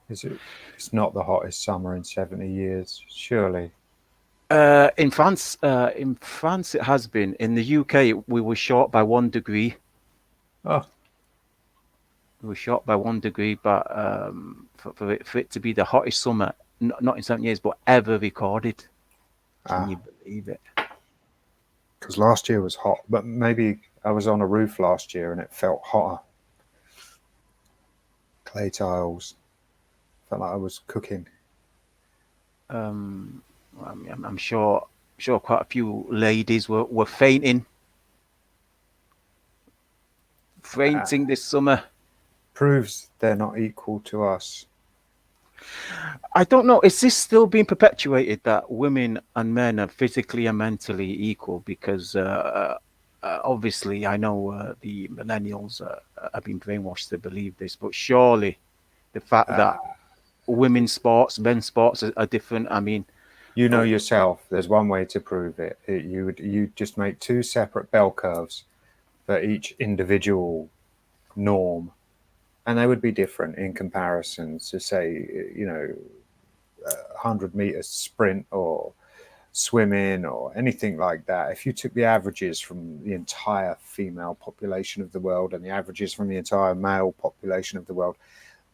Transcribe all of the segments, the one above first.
Is it? It's not the hottest summer in 70 years, surely. In France, it has been. In the UK, we were short by 1 degree. Oh, We were short by 1 degree, but for it to be the hottest summer, not in 7 years, but ever recorded. Can ah, you believe it? because last year was hot, but maybe I was on a roof last year and it felt hotter. Clay tiles. Felt like I was cooking. Um, I'm sure quite a few ladies were Ah, fainting this summer. proves they're not equal to us. I don't know. Is this still being perpetuated that women and men are physically and mentally equal? Because obviously, I know the millennials have been brainwashed to believe this, but surely the fact that Ah, women's sports, men's sports are different. I mean, you know uh, yourself. There's one way to prove it. You just make two separate bell curves for each individual norm, and they would be different in comparison to say, 100 meters sprint or swimming or anything like that. If you took the averages from the entire female population of the world and the averages from the entire male population of the world,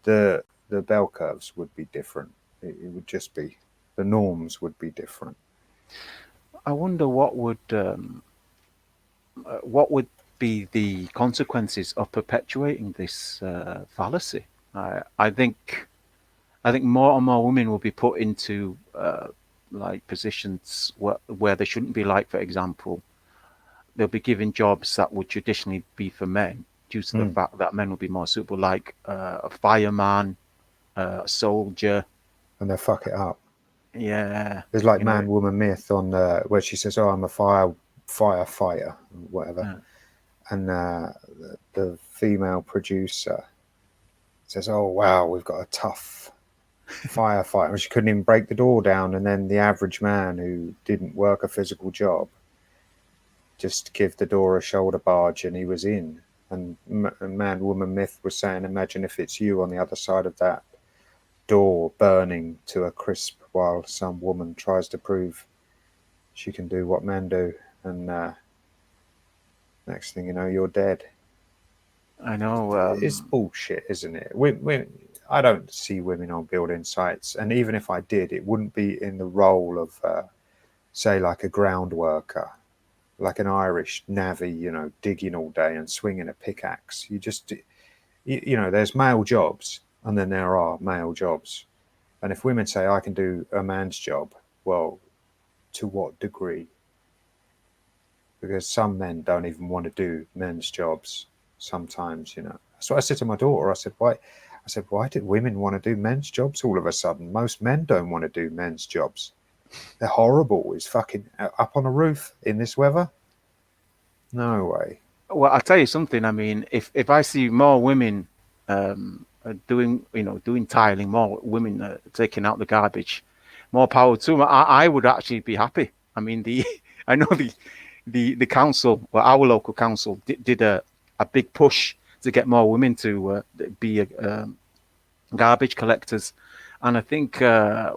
the bell curves would be different. It would just be the norms would be different. I wonder what would be the consequences of perpetuating this fallacy. I think more and more women will be put into like positions where they shouldn't be. Like, for example, they'll be given jobs that would traditionally be for men due to the Mm. fact that men will be more suitable, like a fireman, a soldier. And they fuck it up. Yeah, There's like you know. man woman myth on where she says, "Oh, I'm a firefighter," whatever, Uh, and the female producer says, "Oh wow, we've got a tough firefighter." And she couldn't even break the door down, and then the average man who didn't work a physical job just give the door a shoulder barge, and he was in. And man woman myth was saying, "Imagine if it's you on the other side of that door, burning to a crisp, while some woman tries to prove she can do what men do, and next thing you know, you're dead." I know. It's bullshit, isn't it? I don't see women on building sites, and even if I did, it wouldn't be in the role of, say, like a ground worker, like an Irish navvy, digging all day and swinging a pickaxe. There's male jobs, and then there are male jobs. And if women say, I can do a man's job, well, to what degree? Because some men don't even want to do men's jobs sometimes. That's what I said to my daughter. Why did women want to do men's jobs all of a sudden? Most men don't want to do men's jobs. They're horrible. It's fucking up on a roof in this weather. No way. Well, I'll tell you something. I mean, if I see more women doing, doing tiling, more women taking out the garbage, more power to them. I would actually be happy. I mean, the I know the council, well, our local council did a big push to get more women to be garbage collectors, and I think a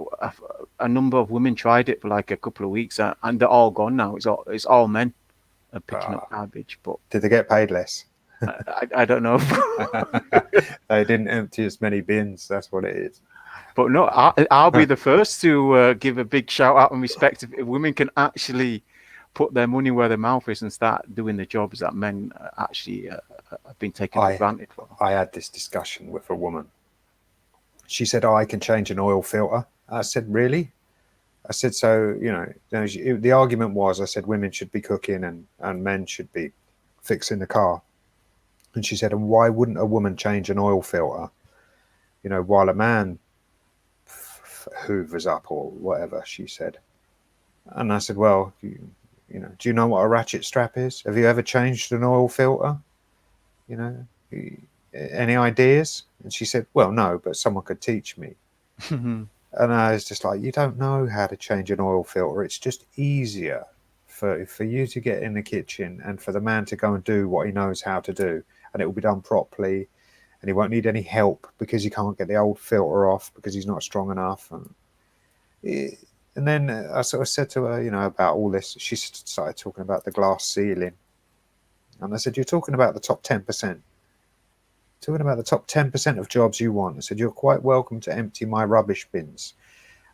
number of women tried it for like a couple of weeks, and they're all gone now. It's all men picking up Uh, garbage, but did they get paid less? I don't know. They didn't empty as many bins. That's what it is. But no, I'll be the first to give a big shout out and respect if women can actually put their money where their mouth is and start doing the jobs that men actually have been taken for I granted for. I had this discussion with a woman. She said, "Oh, I can change an oil filter." I said, "Really?" I said, "So the argument was, I said women should be cooking and men should be fixing the car." And she said, "And why wouldn't a woman change an oil filter? While a man hoovers up or whatever." She said, and I said, "Well, do you know what a ratchet strap is? Have you ever changed an oil filter? You know, any ideas?" And she said, "Well, no, but someone could teach me." And I was just like, "You don't know how to change an oil filter. It's just easier for you to get in the kitchen and for the man to go and do what he knows how to do, and it will be done properly, and and he won't need any help because he can't get the old filter off because he's not strong enough. And then I sort of said to her, you know, about all this. She started talking about the glass ceiling, and I said, "You're talking about the top 10%. Talking about the top 10% of jobs you want." I said, "You're quite welcome to empty my rubbish bins."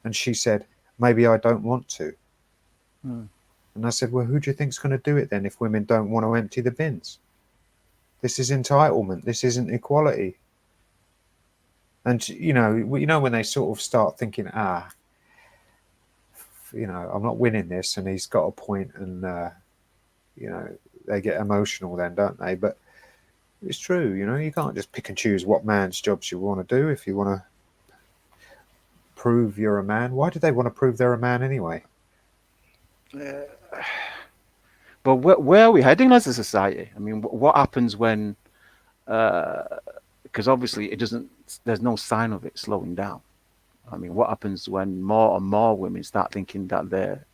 And she said, "Maybe I don't want to." And I said, "Well, who do you think's going to do it then if women don't want to empty the bins? This is entitlement. This isn't equality." And you know when they sort of start thinking, you know, I'm not winning this, and he's got a point, and you know, they get emotional then, don't they? But it's true, you know, you can't just pick and choose what man's jobs you want to do. If you want to prove you're a man, why do they want to prove they're a man anyway? But where are we heading as a society? I mean, what happens when? Because obviously it doesn't. There's no sign of it slowing down. I mean, what happens when more and more women start thinking that they're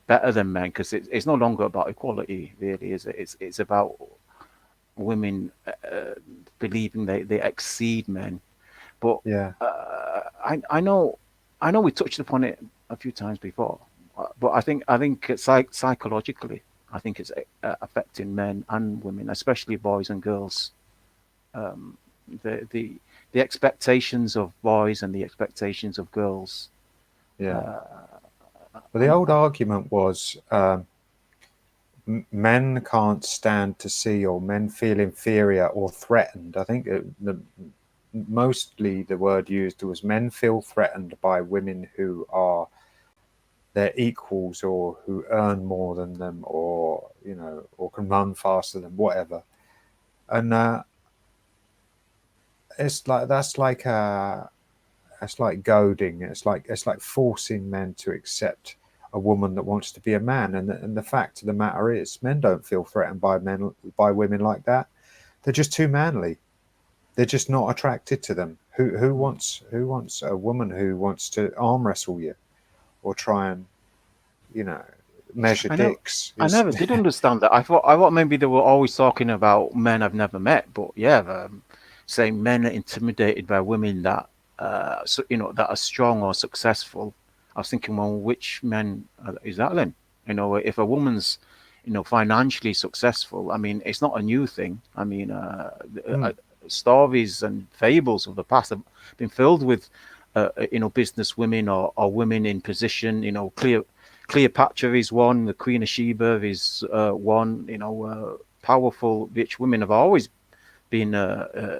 better than men? Because it's no longer about equality, really, is it? It's about women believing they exceed men. But Yeah, I know we touched upon it a few times before, but I think it's psychologically, I think it's affecting men and women, especially boys and girls. The expectations of boys and the expectations of girls. yeah. Well, the old argument was men can't stand to see, or men feel inferior or threatened. I think mostly the word used was men feel threatened by women who are their equals, or who earn more than them, or you know, or can run faster than whatever. And it's like that's like goading. It's like forcing men to accept a woman that wants to be a man. And the fact of the matter is, men don't feel threatened by women like that. They're just too manly. They're just not attracted to them. Who wants a woman who wants to arm wrestle you or try and, you know, measure I know. dicks? I never did understand that. I thought maybe they were always talking about men I've never met, but yeah, saying men are intimidated by women that that are strong or successful. I was thinking, well, which men is that then? You know, if a woman's financially successful, I mean, it's not a new thing. I mean, stories and fables of the past have been filled with business women or women in position. You know, Cleopatra is one. The Queen of Sheba is one. You know, powerful rich women have always been a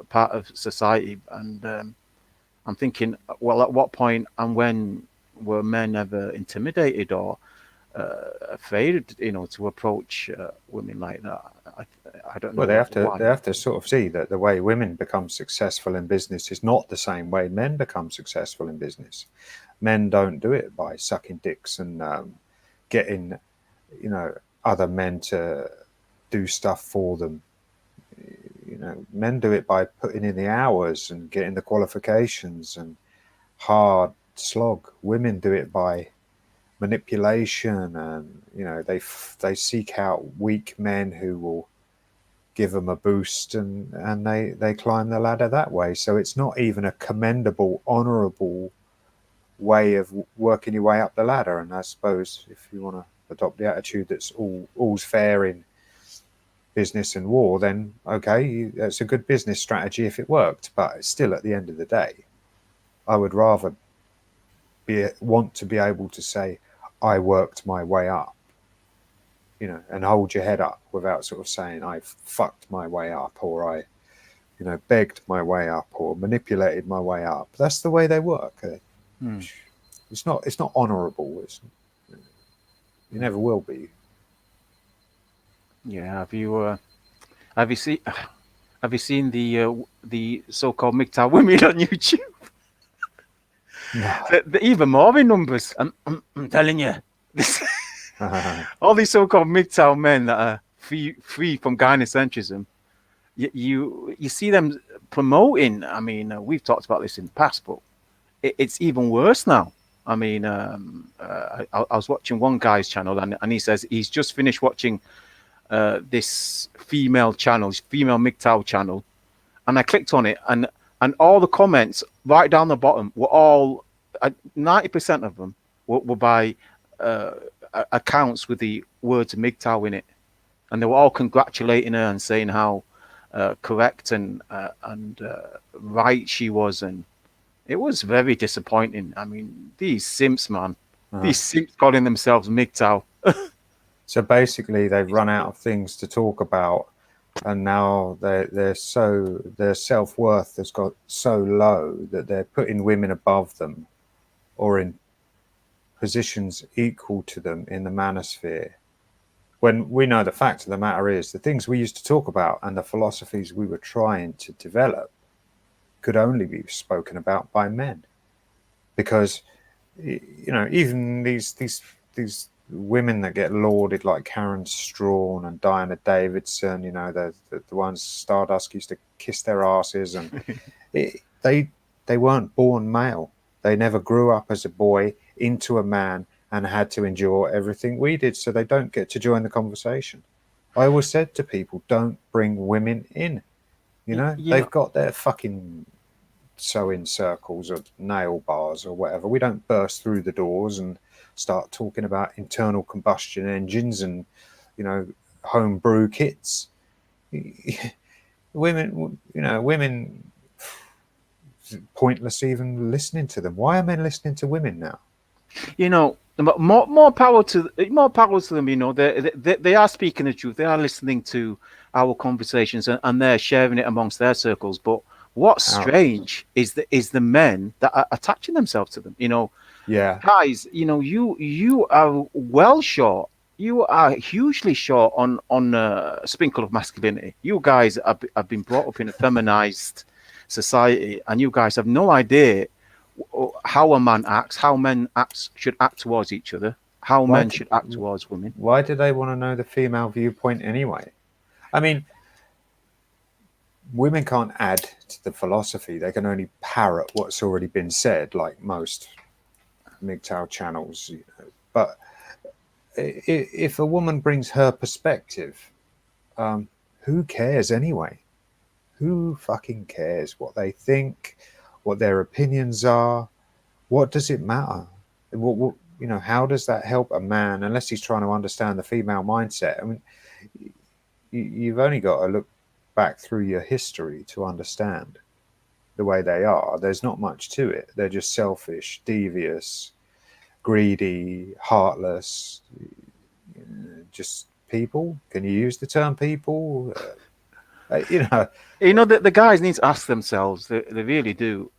part of society. And I'm thinking, well, at what point and when were men ever intimidated or afraid, to approach women like that? I don't know Well, why. they have to sort of see that the way women become successful in business is not the same way men become successful in business. Men don't do it by sucking dicks and getting, you know, other men to do stuff for them. You know, men do it by putting in the hours and getting the qualifications and hard slog. Women do it by manipulation, and you know, they seek out weak men who will give them a boost, and they climb the ladder that way. So it's not even a commendable, honorable way of working your way up the ladder. And I suppose if you want to adopt the attitude that's all's fair in business and war, then okay, that's a good business strategy if it worked. But still, at the end of the day, I would rather want to be able to say I worked my way up, you know, and hold your head up without sort of saying I fucked my way up, or I, you know, begged my way up, or manipulated my way up. That's the way they work. It's not honourable. It never will be. Yeah, have you seen have you seen the so-called MGTOW women on YouTube? No. The even more in numbers. I'm telling you, all these so-called MGTOW men that are free from gynocentrism. You see them promoting. I mean, we've talked about this in the past, but it's even worse now. I mean, I was watching one guy's channel, and he says he's just finished watching this female MGTOW channel, and I clicked on it, and all the comments right down the bottom were all 90% of them were by uh, accounts with the words MGTOW in it, and they were all congratulating her and saying how correct and right she was, and it was very disappointing. I mean, these simps, man, these simps calling themselves MGTOW. So basically, they've run out of things to talk about, and now their self-worth has got so low that they're putting women above them or in positions equal to them in the manosphere. When we know the fact of the matter is the things we used to talk about and the philosophies we were trying to develop could only be spoken about by men, because even these women that get lauded like Karen Strawn and Diana Davidson, the ones Stardust used to kiss their asses, and they weren't born male. They never grew up as a boy into a man and had to endure everything we did, so they don't get to join the conversation. I always said to people, don't bring women in. They've got their fucking sewing circles or nail bars or whatever. We don't burst through the doors and start talking about internal combustion engines and homebrew kits. Women, pointless even listening to them. Why are men listening to women now? More power to them. They are speaking the truth. They are listening to our conversations, and they're sharing it amongst their circles. But what's strange is the men that are attaching themselves to them. Yeah, guys, you are well short. You are hugely short on a sprinkle of masculinity. You guys have been brought up in a feminized society, and you guys have no idea how a man acts, how men should act towards each other, how men should act towards women. Why do they want to know the female viewpoint anyway? I mean, women can't add to the philosophy. They can only parrot what's already been said, like most MGTOW channels. But if a woman brings her perspective, who cares anyway? Who fucking cares what they think, what their opinions are? What does it matter? How does that help a man unless he's trying to understand the female mindset? I mean, you've only got to look back through your history to understand the way they are. There's not much to it. They're just selfish, devious, greedy, heartless, just people. Can you use the term people? The guys need to ask themselves. They really do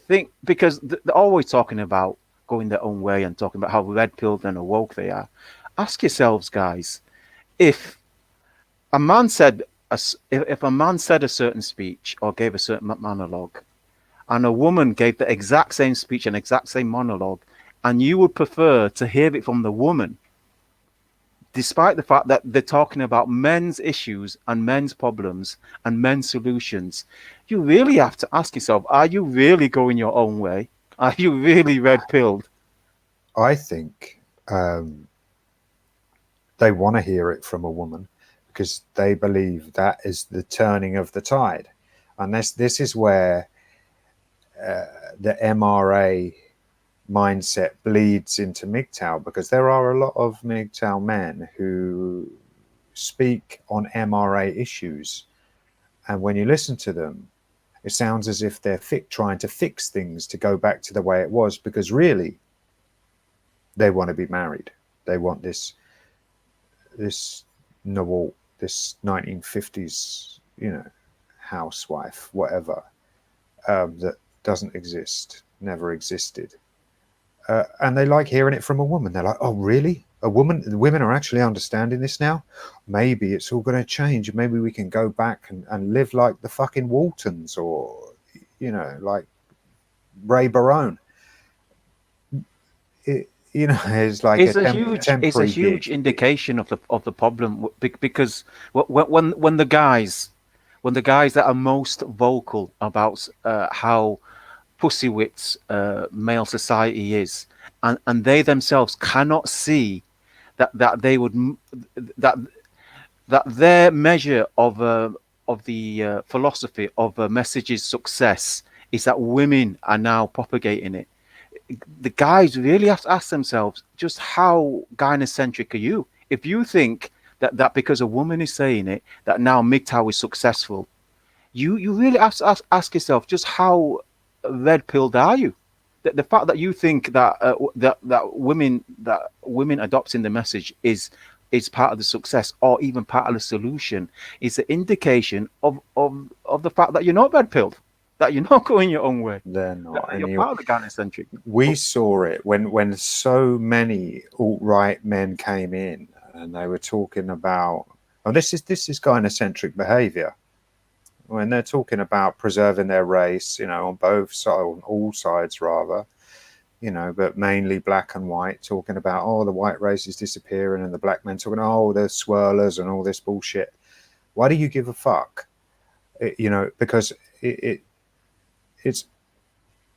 think, because they're always talking about going their own way and talking about how red-pilled and awoke they are. Ask yourselves, guys, if a man said a certain speech or gave a certain monologue, and a woman gave the exact same speech and exact same monologue, and you would prefer to hear it from the woman, despite the fact that they're talking about men's issues and men's problems and men's solutions, you really have to ask yourself, are you really going your own way? Are you really red-pilled? I think they want to hear it from a woman because they believe that is the turning of the tide. And this is where the MRA mindset bleeds into MGTOW, because there are a lot of MGTOW men who speak on MRA issues, and when you listen to them, it sounds as if they're trying to fix things to go back to the way it was, because really they want to be married. They want this novel, this 1950s housewife, whatever, that doesn't exist, never existed. And they like hearing it from a woman. They're like, oh, really? A woman? The women are actually understanding this now? Maybe it's all going to change. Maybe we can go back and live like the fucking Waltons, or, like Ray Barone. It's like it's a huge indication of the problem, because when the guys that are most vocal about how pussy whipped male society is, and they themselves cannot see that they would that their measure of philosophy of a message's success is that women are now propagating it. The guys really have to ask themselves, just how gynocentric are you? If you think that because a woman is saying it, that now MGTOW is successful, you really have to ask yourself, just how red pilled are you? The fact that you think that that women adopting the message is part of the success or even part of the solution is an indication of the fact that you're not red pilled, that you're not going your own way, They're that not. And you're part of the gynocentric. we saw it when so many alt-right men came in and they were talking about, oh, this is gynocentric behavior. When they're talking about preserving their race, on both sides, on all sides rather, but mainly black and white, talking about, oh, the white race is disappearing, and the black men talking, oh, they're swirlers and all this bullshit. Why do you give a fuck? Because it's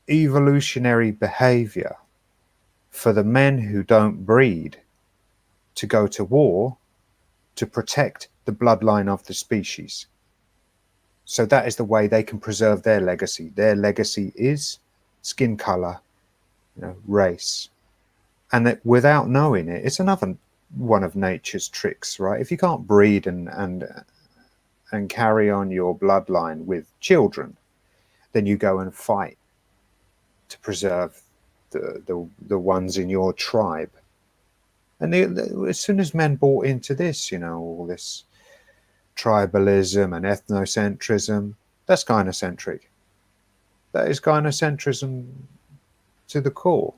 evolutionary behavior for the men who don't breed to go to war to protect the bloodline of the species. So that is the way they can preserve their legacy. Their legacy is skin color, race. And that without knowing it, it's another one of nature's tricks, right? If you can't breed and carry on your bloodline with children, then you go and fight to preserve the ones in your tribe. And as soon as men bought into this, all this tribalism and ethnocentrism, that's gynocentric. That is gynocentrism to the core.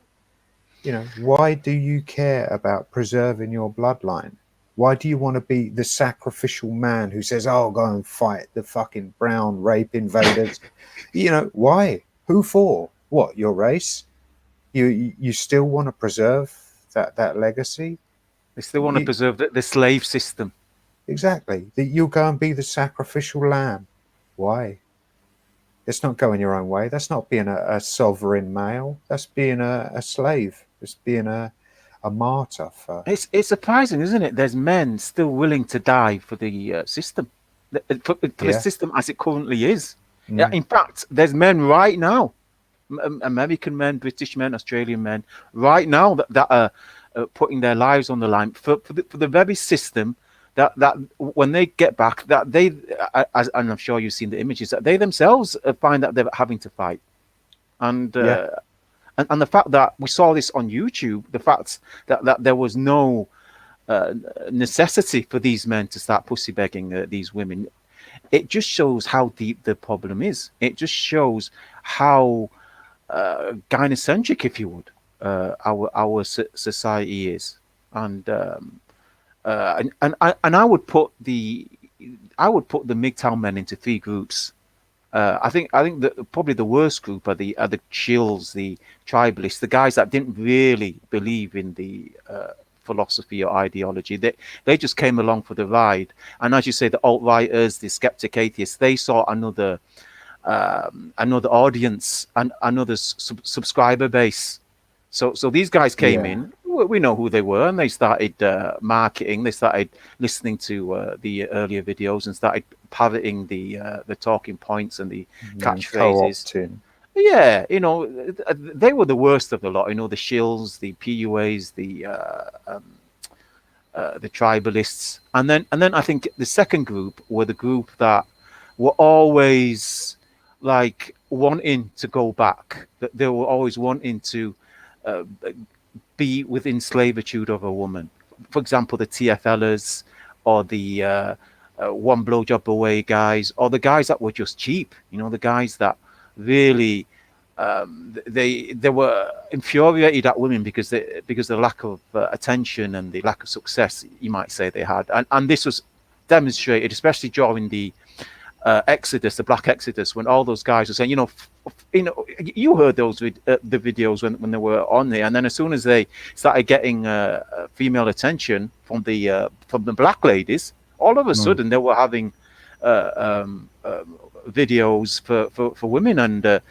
Why do you care about preserving your bloodline? Why do you want to be the sacrificial man who says, oh, go and fight the fucking brown rape invaders? Why? Who for? What, your race? You still want to preserve that legacy? They still want to preserve the slave system. Exactly. You'll go and be the sacrificial lamb. Why? It's not going your own way. That's not being a sovereign male. That's being a slave. It's being a martyr. It's surprising, isn't it? There's men still willing to die for the system, for the system as it currently is. Mm. In fact, there's men right now, American men, British men, Australian men, right now that are putting their lives on the line for the very system that when they get back, that they, and I'm sure you've seen the images, that they themselves find that they're having to fight. And and the fact that we saw this on YouTube, the fact that there was no necessity for these men to start pussy begging these women, it just shows how deep the problem is. It just shows how gynocentric, if you would, our society is. And I would put the MGTOW men into three groups. I think that probably the worst group are the shills, the tribalists, the guys that didn't really believe in the philosophy or ideology. They just came along for the ride. And as you say, the alt-righters, the skeptic atheists, they saw another audience and another subscriber base. So these guys came in. We know who they were, and they started marketing. They started listening to the earlier videos and started parroting the talking points and the catchphrases. Co-opting. Yeah, they were the worst of the lot. The shills, the PUAs, the tribalists, and then I think the second group were the group that were always like wanting to go back. That they were always wanting to be within slavitude of a woman. For example, the TFLers or the one blowjob away guys, or the guys that were just cheap. The guys that really they were infuriated at women because the lack of attention and the lack of success, you might say, they had, and this was demonstrated especially during the Exodus, the Black Exodus, when all those guys were saying, you heard those the videos when they were on there, and then as soon as they started getting female attention from the black ladies, all of a sudden they were having videos for women and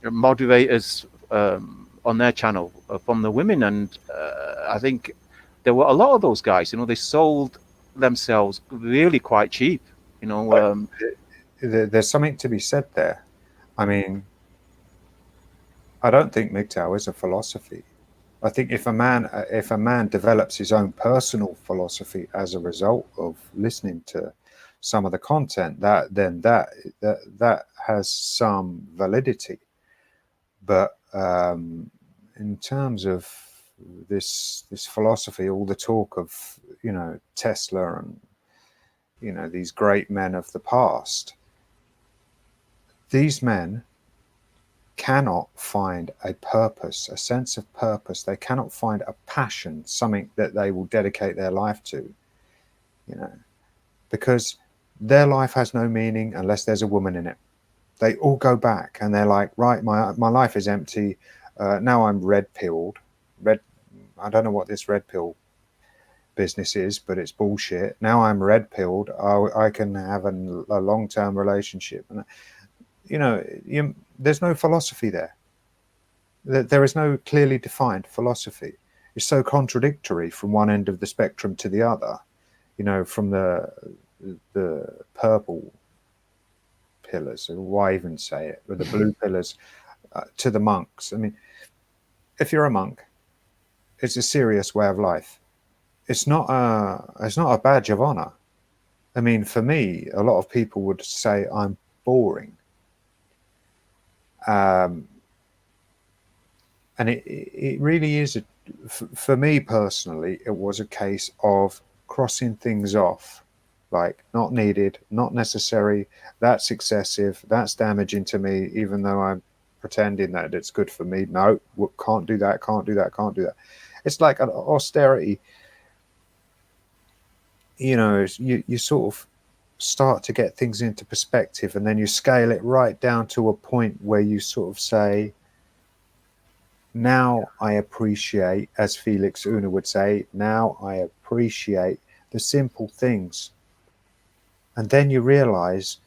moderators on their channel from the women, and I think there were a lot of those guys. They sold themselves really quite cheap. You know, But there's something to be said there. I mean, I don't think MGTOW is a philosophy. I think if a man develops his own personal philosophy as a result of listening to some of the content, that has some validity. But in terms of this philosophy, all the talk of Tesla and these great men of the past, these men cannot find a purpose, a sense of purpose. They cannot find a passion, something that they will dedicate their life to, because their life has no meaning unless there's a woman in it. They all go back and they're like, right, my life is empty. Now I'm red pilled. Red, I don't know what this red pill business is, but it's bullshit. Now I'm red pilled. I can have a long term relationship, and there's no philosophy there. There is no clearly defined philosophy. It's so contradictory from one end of the spectrum to the other. From the purple pillars, or why even say it, or the blue pillars, to the monks. I mean, if you're a monk, it's a serious way of life. It's not a badge of honor. I mean, for me, a lot of people would say I'm boring. And it really is, for me personally, it was a case of crossing things off, like not needed, not necessary, that's excessive, that's damaging to me, even though I'm pretending that it's good for me. No, can't do that, can't do that, can't do that. It's like an austerity. You sort of start to get things into perspective, and then you scale it right down to a point where you sort of say, now I appreciate, as Felix Una would say, now I appreciate the simple things. And then you realize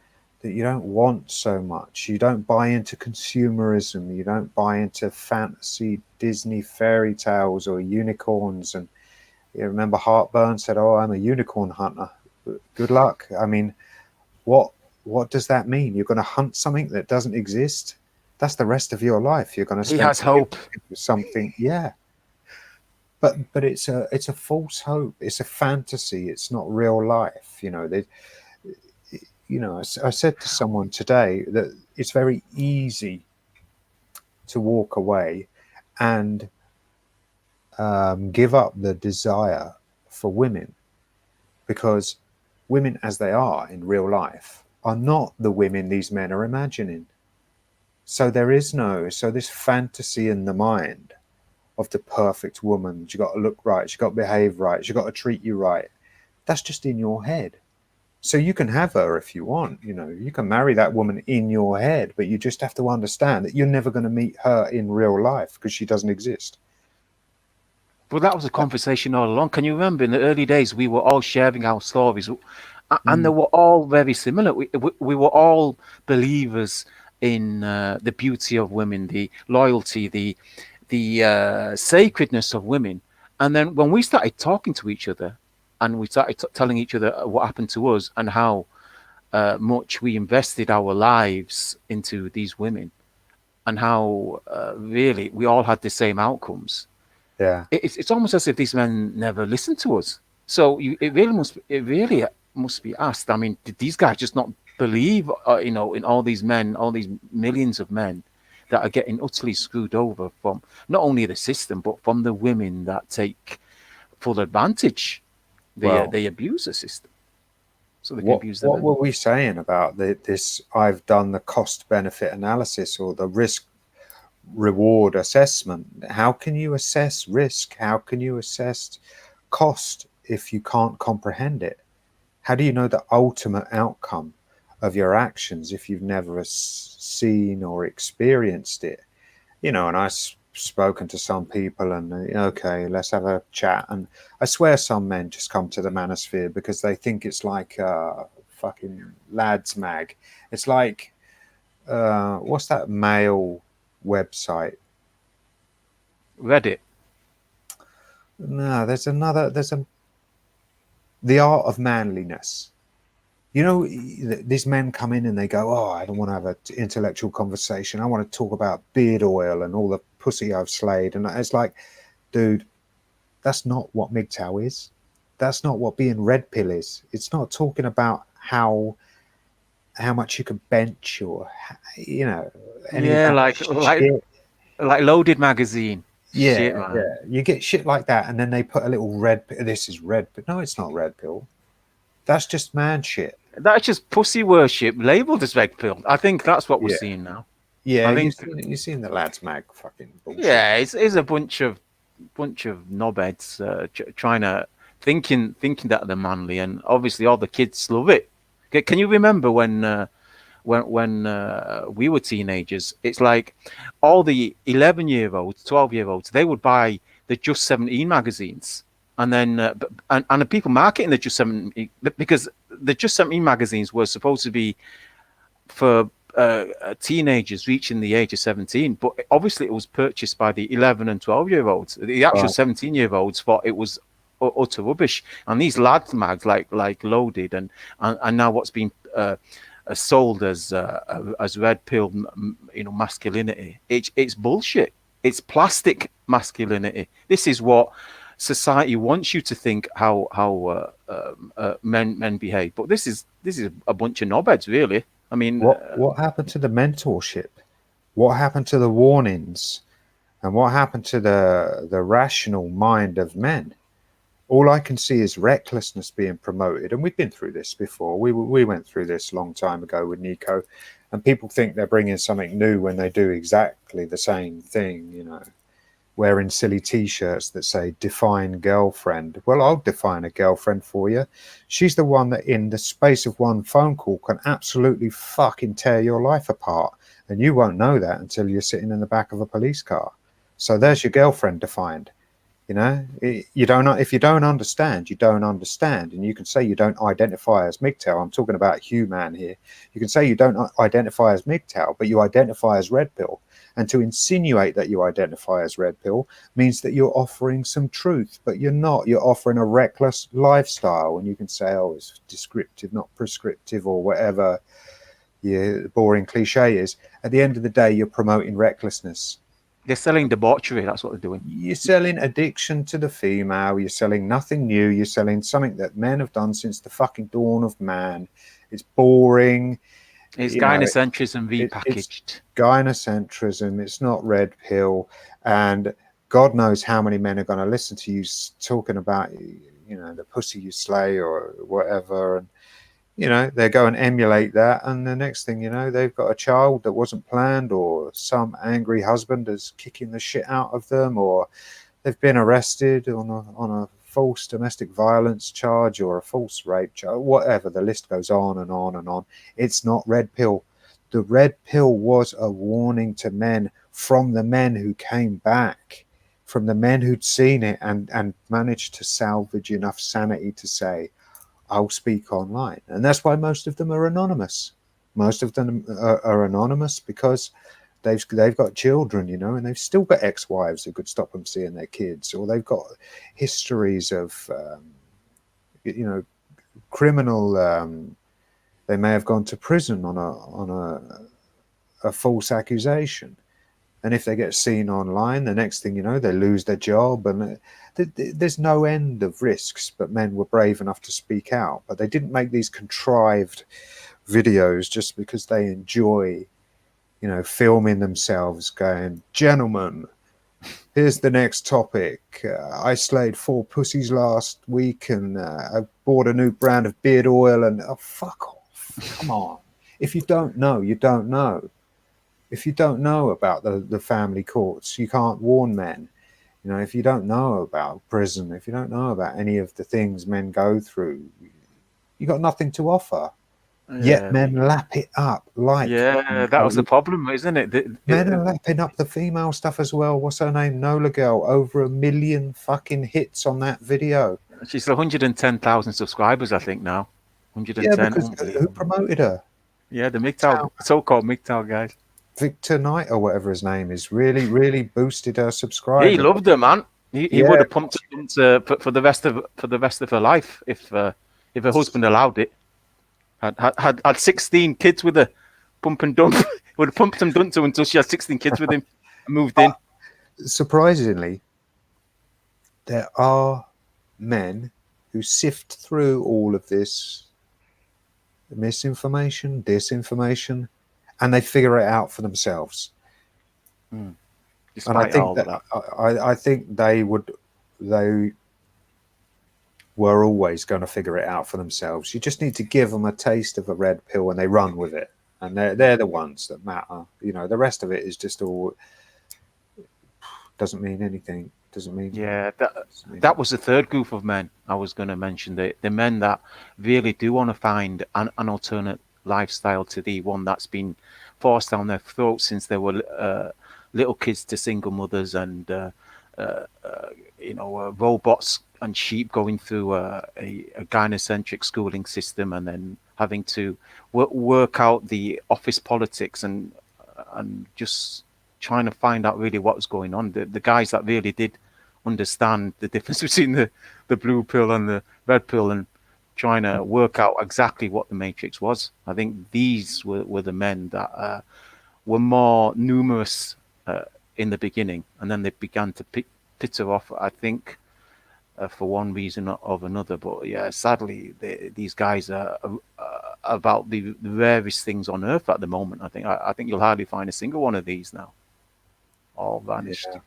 that you don't want so much. You don't buy into consumerism. You don't buy into fantasy Disney fairy tales or unicorns. And you remember Heartburn said, "Oh, I'm a unicorn hunter." Good luck. I mean, what does that mean? You're going to hunt something that doesn't exist? That's the rest of your life. You're going to he spend has hope. something, yeah. But it's a false hope. It's a fantasy. It's not real life. I said to someone today that it's very easy to walk away and give up the desire for women, because women as they are in real life are not the women these men are imagining. So this fantasy in the mind of the perfect woman. She got to look right. She got to behave right. She got to treat you right. That's just in your head. So you can have her if you want. You can marry that woman in your head, but you just have to understand that you're never going to meet her in real life because she doesn't exist. But that was a conversation all along. Can you remember in the early days we were all sharing our stories, and they were all very similar. We were all believers in the beauty of women, the loyalty, the sacredness of women. And then when we started talking to each other, and we started telling each other what happened to us and how much we invested our lives into these women, and how really we all had the same outcomes. Yeah. It's almost as if these men never listened to us. So it really must be asked. I mean, did these guys just not believe, in all these men, all these millions of men that are getting utterly screwed over from not only the system but from the women that take full advantage? Well, They abuse the system so they can what abuse the what men. were we saying about this? I've done the cost benefit analysis or the risk reward assessment. How can you assess risk? How can you assess cost if you can't comprehend it? How do you know the ultimate outcome of your actions if you've never seen or experienced it? And I've spoken to some people, and okay, let's have a chat. And I swear some men just come to the manosphere because they think it's like fucking lads mag. It's like what's that male website? Reddit. No, there's a the art of manliness. You know, these men come in and they go, "Oh, I don't want to have an intellectual conversation. I want to talk about beard oil and all the pussy I've slayed." And it's like, dude, that's not what MGTOW is. That's not what being red pill is. It's not talking about how much you can bench or any of Yeah, that like shit. Loaded magazine. Yeah, Shit, man. yeah. You get shit like that, and then they put a little red. This is red, but no, it's not red pill. That's just man shit. That's just pussy worship labeled as red pill. I think that's what we're Yeah, seeing now. yeah. I You think, seen you seen the lads mag fucking bullshit. yeah, it's a bunch of knobheads trying to thinking that they're manly, and obviously all the kids love it. Can you remember when we were teenagers? It's like all the 11-year-olds, 12-year-olds, they would buy the Just 17 magazines, and then and the people marketing the Just 17, because the Just 17 magazines were supposed to be for teenagers reaching the age of 17, but obviously it was purchased by the 11 and 12-year-olds. The actual Right. 17-year-olds thought it was utter rubbish. And these lads mags like Loaded and now what's been sold as red pill, masculinity. It's bullshit. It's plastic masculinity. This is what society wants you to think how men behave. But this is a bunch of knobheads, really. I mean, What happened to the mentorship? What happened to the warnings? And what happened to the rational mind of men? All I can see is recklessness being promoted, and we've been through this before. We went through this a long time ago with Nico, and people think they're bringing something new when they do exactly the same thing. Wearing silly t-shirts that say "define girlfriend." Well, I'll define a girlfriend for you. She's the one that in the space of one phone call can absolutely fucking tear your life apart, and you won't know that until you're sitting in the back of a police car. So there's your girlfriend defined. You don't know. If you don't understand, you don't understand. And you can say you don't identify as MGTOW. I'm talking about human here. You can say you don't identify as MGTOW, but you identify as red pill. And to insinuate that you identify as red pill means that you're offering some truth, but you're not. You're offering a reckless lifestyle. And you can say, oh, it's descriptive, not prescriptive, or whatever your boring cliche is. At the end of the day, you're promoting recklessness. they're selling debauchery. That's what they're doing. You're selling addiction to the female. You're selling nothing new. You're selling something that men have done since the fucking dawn of man. It's boring. It's You know, gynocentrism it's repackaged. gynocentrism. It's not red pill. And God knows how many men are going to listen to you talking about, the pussy you slay or whatever. And they go and emulate that, and the next thing you know, they've got a child that wasn't planned, or some angry husband is kicking the shit out of them, or they've been arrested on a false domestic violence charge or a false rape charge, whatever. The list goes on and on and on. It's not red pill. The red pill was a warning to men from the men who came back, from the men who'd seen it and managed to salvage enough sanity to say, I'll speak online. And that's why most of them are anonymous. Most of them are anonymous because they've got children, and they've still got ex-wives who could stop them seeing their kids, or they've got histories of, criminal. They may have gone to prison on a false accusation. And if they get seen online, the next thing you know, they lose their job. And there's no end of risks, but men were brave enough to speak out. But they didn't make these contrived videos just because they enjoy, filming themselves going, gentlemen, here's the next topic. I slayed 4 pussies last week, and I bought a new brand of beard oil. And fuck off. Come on. If you don't know, you don't know. If you don't know about the family courts, you can't warn men. If you don't know about prison, if you don't know about any of the things men go through, you got nothing to offer. Yet Yeah, men lap it up like yeah, that was the problem, isn't it? men are lapping up the female stuff as well. What's her name? Nola Girl. Over 1 million fucking hits on that video. She's 110,000 subscribers, I think now. Yeah, 110. because who promoted her? Yeah, the MGTOW, so-called MGTOW guys. Victor Knight or whatever his name is really, really boosted her He subscribers. loved her, man. He would Yeah, have pumped her for the rest of her life if her husband allowed it. Had 16 kids with her, pump and dump. Would have pumped and dumped her until she had 16 kids with him and moved in. Surprisingly, there are men who sift through all of this misinformation, disinformation, and they figure it out for themselves. And I Despite think all that that. I think they were always going to figure it out for themselves. You just need to give them a taste of a red pill and they run with it. And they're the ones that matter. You know, the rest of it is just all doesn't mean anything. Doesn't mean That was the third group of men I was going to mention. The men that really do want to find an alternate lifestyle to the one that's been forced down their throats since they were little kids to single mothers and robots and sheep going through a gynocentric schooling system and then having to work out the office politics and just trying to find out really what was going on. The guys that really did understand the difference between the blue pill and the red pill and trying to work out exactly what the matrix was. I think these were the men that were more numerous in the beginning, and then they began to pitter off, I think, for one reason or another. But yeah, sadly, these guys are about the rarest things on earth at the moment. I think you'll hardly find a single one of these now. All vanished. Yeah.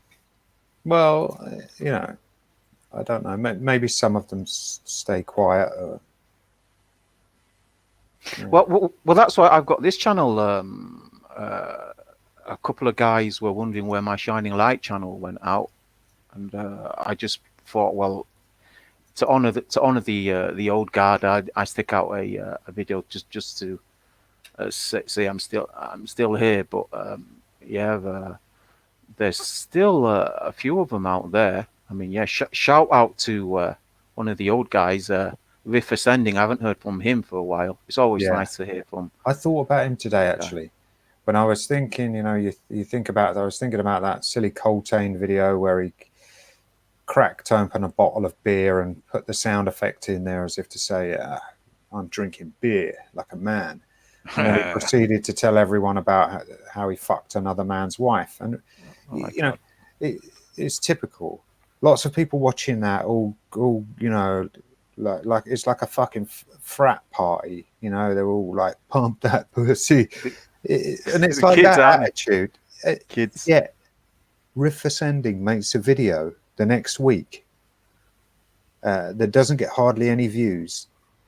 Well, you know, I don't know. Maybe some of them stay quiet. Yeah. Well, that's why I've got this channel. A couple of guys were wondering where my Shining Light channel went out, and I just thought, well, to honor the old guard, I stick out a video just to say I'm still here. But there's still a few of them out there. I mean, yeah, shout out to one of the old guys, Riff Ascending. I haven't heard from him for a while. It's always nice to hear from. I thought about him today, actually. When I was thinking, you know, you think about, I was thinking about that silly Coltaine video where he cracked open a bottle of beer and put the sound effect in there as if to say, I'm drinking beer like a man. And then he proceeded to tell everyone about how he fucked another man's wife. And, it's typical. Lots of people watching that all you know, like it's like a fucking frat party. You know, they're all like, pump that pussy. And it's like kids, that attitude. Kids. Yeah. Riff Ascending makes a video the next week that doesn't get hardly any views,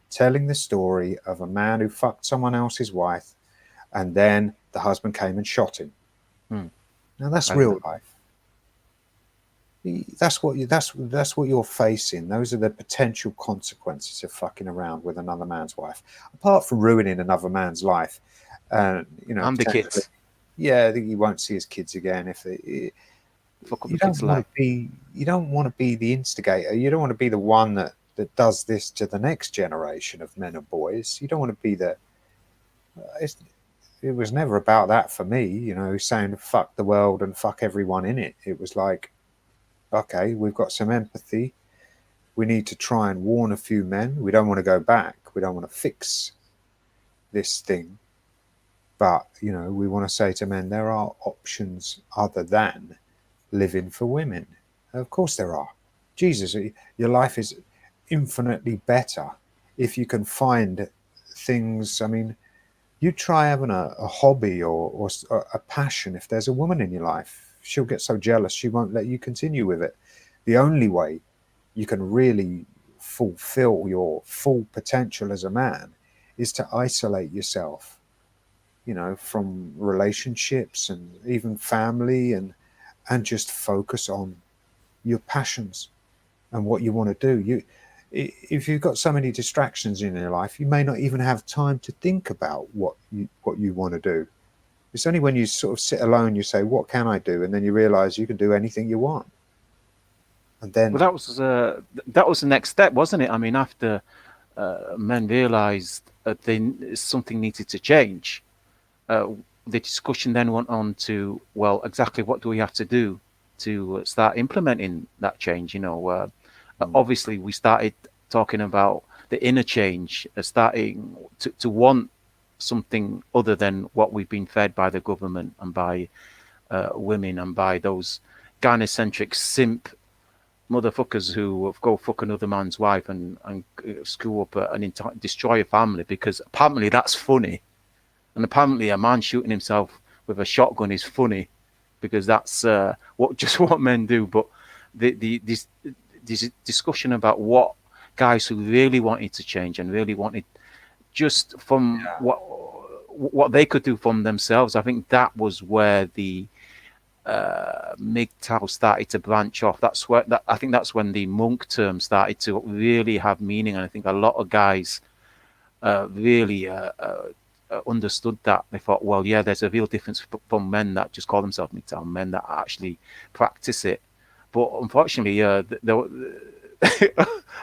telling the story of a man who fucked someone else's wife and then the husband came and shot him. Now that's real life. That's what you're facing. Those are the potential consequences of fucking around with another man's wife. Apart from ruining another man's life, and the kids. Yeah, I think you won't see his kids again if they. You don't want to be the instigator. You don't want to be the one that does this to the next generation of men or boys. You don't want to be the. It was never about that for me, you know, saying fuck the world and fuck everyone in it. It was like, okay, we've got some empathy. We need to try and warn a few men. We don't want to go back. We don't want to fix this thing. But, you know, we want to say to men, there are options other than living for women. Of course there are. Jesus, your life is infinitely better if you can find things. I mean, you try having a hobby or a passion. If there's a woman in your life, she'll get so jealous she won't let you continue with it. The only way you can really fulfill your full potential as a man is to isolate yourself, you know, from relationships and even family, and just focus on your passions and what you want to do. If you've got so many distractions in your life, you may not even have time to think about what you want to do. It's only when you sort of sit alone, you say, what can I do? And then you realize you can do anything you want. And then, well, that was the next step, wasn't it? I mean, after men realized that something needed to change, the discussion then went on to, well, exactly what do we have to do to start implementing that change? You know, obviously we started talking about the inner change, starting to want something other than what we've been fed by the government and by women and by those gynocentric simp motherfuckers who go fuck another man's wife and screw up an entire, destroy a family, because apparently that's funny, and apparently a man shooting himself with a shotgun is funny because that's what men do. But this discussion about what guys who really wanted to change and really wanted just from what they could do from themselves, I think that was where the MGTOW started to branch off. I think that's when the monk term started to really have meaning, and I think a lot of guys really understood that. They thought, well, yeah, there's a real difference from men that just call themselves MGTOW and men that actually practice it. But unfortunately, there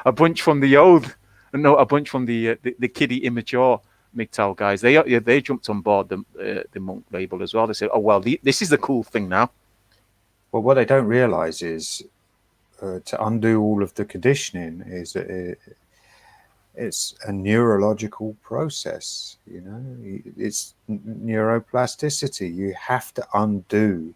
a bunch from the old, no, a bunch from the kiddie, immature MGTOW guys, they jumped on board the monk label as well. They said, oh well, this is the cool thing now. Well, what they don't realize is to undo all of the conditioning is it's a neurological process. You know, it's neuroplasticity. You have to undo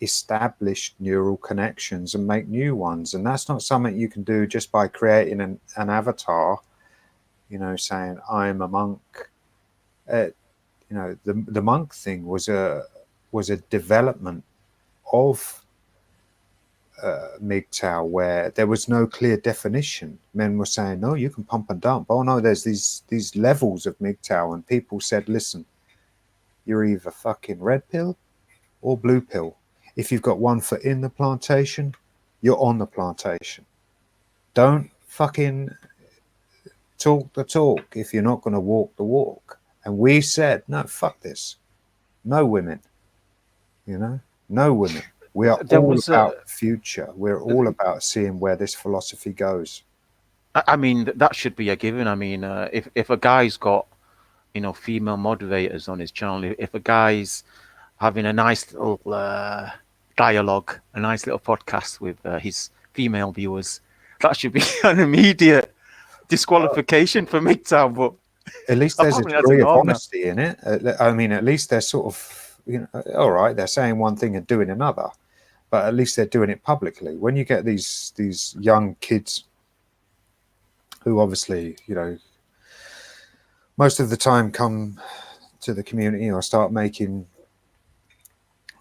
established neural connections and make new ones, and that's not something you can do just by creating an avatar, you know, saying I'm a monk. You know, the monk thing was a development of MGTOW, where there was no clear definition. Men were saying, no, you can pump and dump. Oh no, there's these levels of MGTOW, and people said, listen, you're either fucking red pill or blue pill. If you've got one foot in the plantation, you're on the plantation. Don't fucking talk the talk if you're not going to walk the walk. And we said, no, fuck this. No women. You know, no women. We are all about future. We're all about seeing where this philosophy goes. I mean, that should be a given. I mean, if a guy's got, you know, female moderators on his channel, if a guy's having a nice little dialogue, a nice little podcast with his female viewers, that should be an immediate disqualification for MGTOW. But at least there's a degree of honesty in it. I mean, at least they're sort of, you know, all right, they're saying one thing and doing another, but at least they're doing it publicly. When you get these young kids who obviously, you know, most of the time come to the community or start making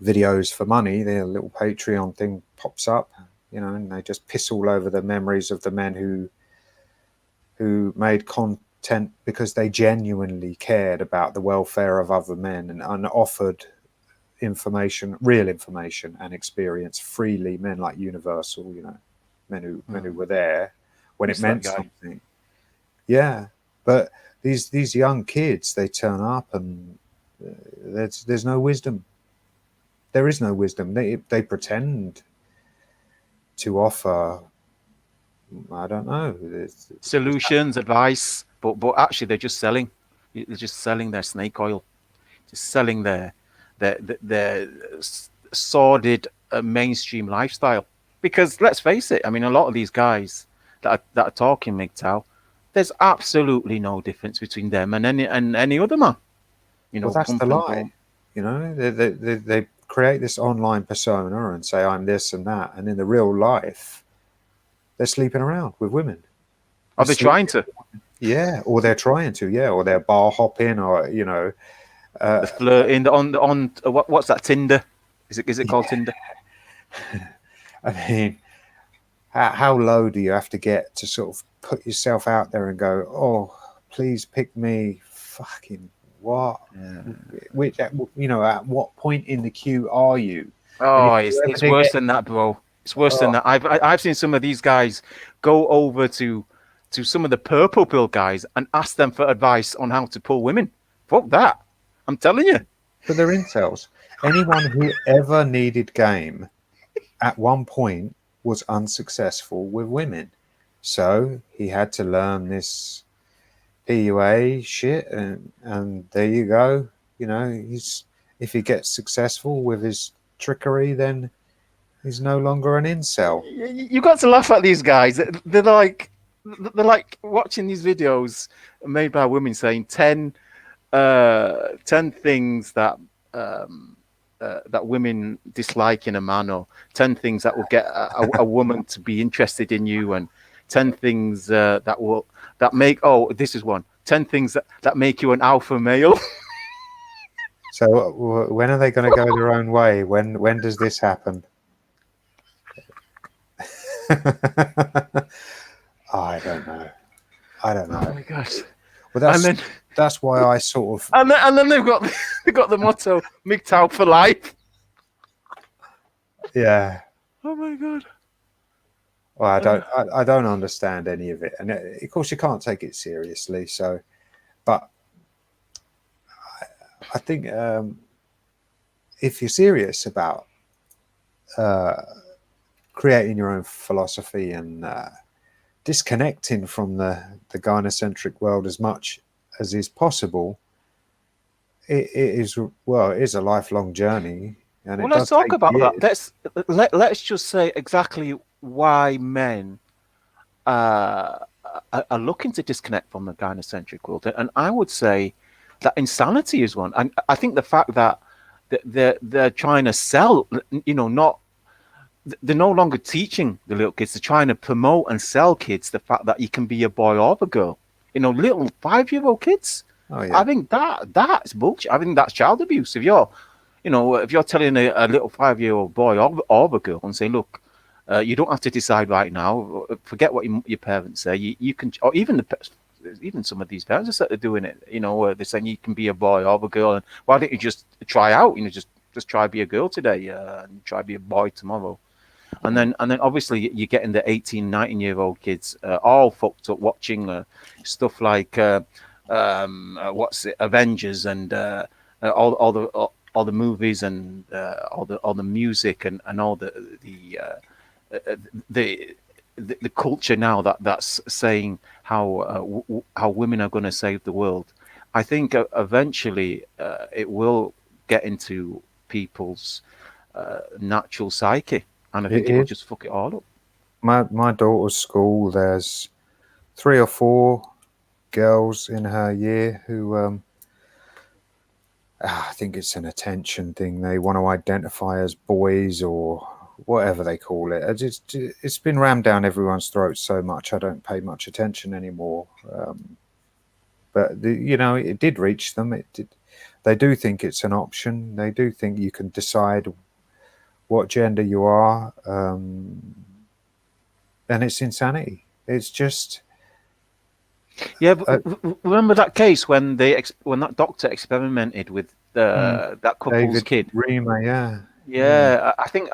videos for money, their little Patreon thing pops up, you know, and they just piss all over the memories of the men who made content because they genuinely cared about the welfare of other men and offered information, real information and experience freely. Men like Universal, you know, men who were there when it meant something. Yeah, but these young kids, they turn up and there's no wisdom. There is no wisdom. They pretend to offer, I don't know, solutions, advice, but actually they're just selling. They're just selling their snake oil, just selling their sordid mainstream lifestyle. Because let's face it, I mean, a lot of these guys that are talking MGTOW, there's absolutely no difference between them and any other man. You know, well, that's the lie. You know, they create this online persona and say I'm this and that, and in the real life, they're sleeping around with women. Are they trying to? Yeah, or they're trying to. Yeah, or they're bar hopping, or you know, the flirting on what's that, Tinder? Is it called Tinder? I mean, how low do you have to get to sort of put yourself out there and go, oh, please pick me? Fucking what? Yeah. Which, you know, at what point in the queue are you? Oh, it's worse than that, bro. It's worse than that. I've seen some of these guys go over to some of the purple pill guys and ask them for advice on how to pull women. Fuck that. I'm telling you. But they're incels. Anyone who ever needed game at one point was unsuccessful with women. So he had to learn this PUA shit, and there you go. You know, if he gets successful with his trickery, then he's no longer an incel. You got to laugh at these guys. They're like, they're like watching these videos made by women saying 10 things that um, that women dislike in a man, or 10 things that will get a woman to be interested in you, and 10 things that make, oh, this is one, 10 things that make you an alpha male. So when are they going to go their own way? When does this happen? I don't know. I don't Oh know. my gosh. Well, And then that's why I sort of and then they've got the motto MGTOW for life. yeah. Oh my god. Well, I don't understand any of it, and of course you can't take it seriously. So, but I think if you're serious about creating your own philosophy and disconnecting from the gynocentric world as much as is possible, it is, well, it is a lifelong journey, and Well, it let's does talk take about that. years. Let's just say exactly why men uh, are looking to disconnect from the gynocentric world, and I would say that insanity is one. And I think the fact that they're trying to sell, not, they're no longer teaching the little kids. They're trying to promote and sell kids the fact that you can be a boy or a girl. Little 5-year-old kids. Oh I yeah, think that's bullshit. I think that's child abuse. If you're telling a little 5-year-old boy or a girl and saying, look, you don't have to decide right now. Forget what your parents say. You can, or even some of these parents are sort of doing it. They're saying you can be a boy or a girl, and why don't you just try out? Just try be a girl today, and try be a boy tomorrow. And then obviously you're getting the 18, 19-year-old kids all fucked up watching stuff like what's it, Avengers, and all the movies, and all the music, and all uh, the the culture now that's saying how women are going to save the world. I think eventually it will get into people's natural psyche, and I it think it will is. just fuck it all up. My daughter's school, there's 3 or 4 girls in her year who I think it's an attention thing. They want to identify as boys or whatever they call it. It's been rammed down everyone's throats so much. I don't pay much attention anymore. But it did reach them. It did. They do think it's an option. They do think you can decide what gender you are, and it's insanity. It's just Yeah, but uh, remember that case when when that doctor experimented with that couple's David kid? Reamer. Yeah, yeah, Yeah, I think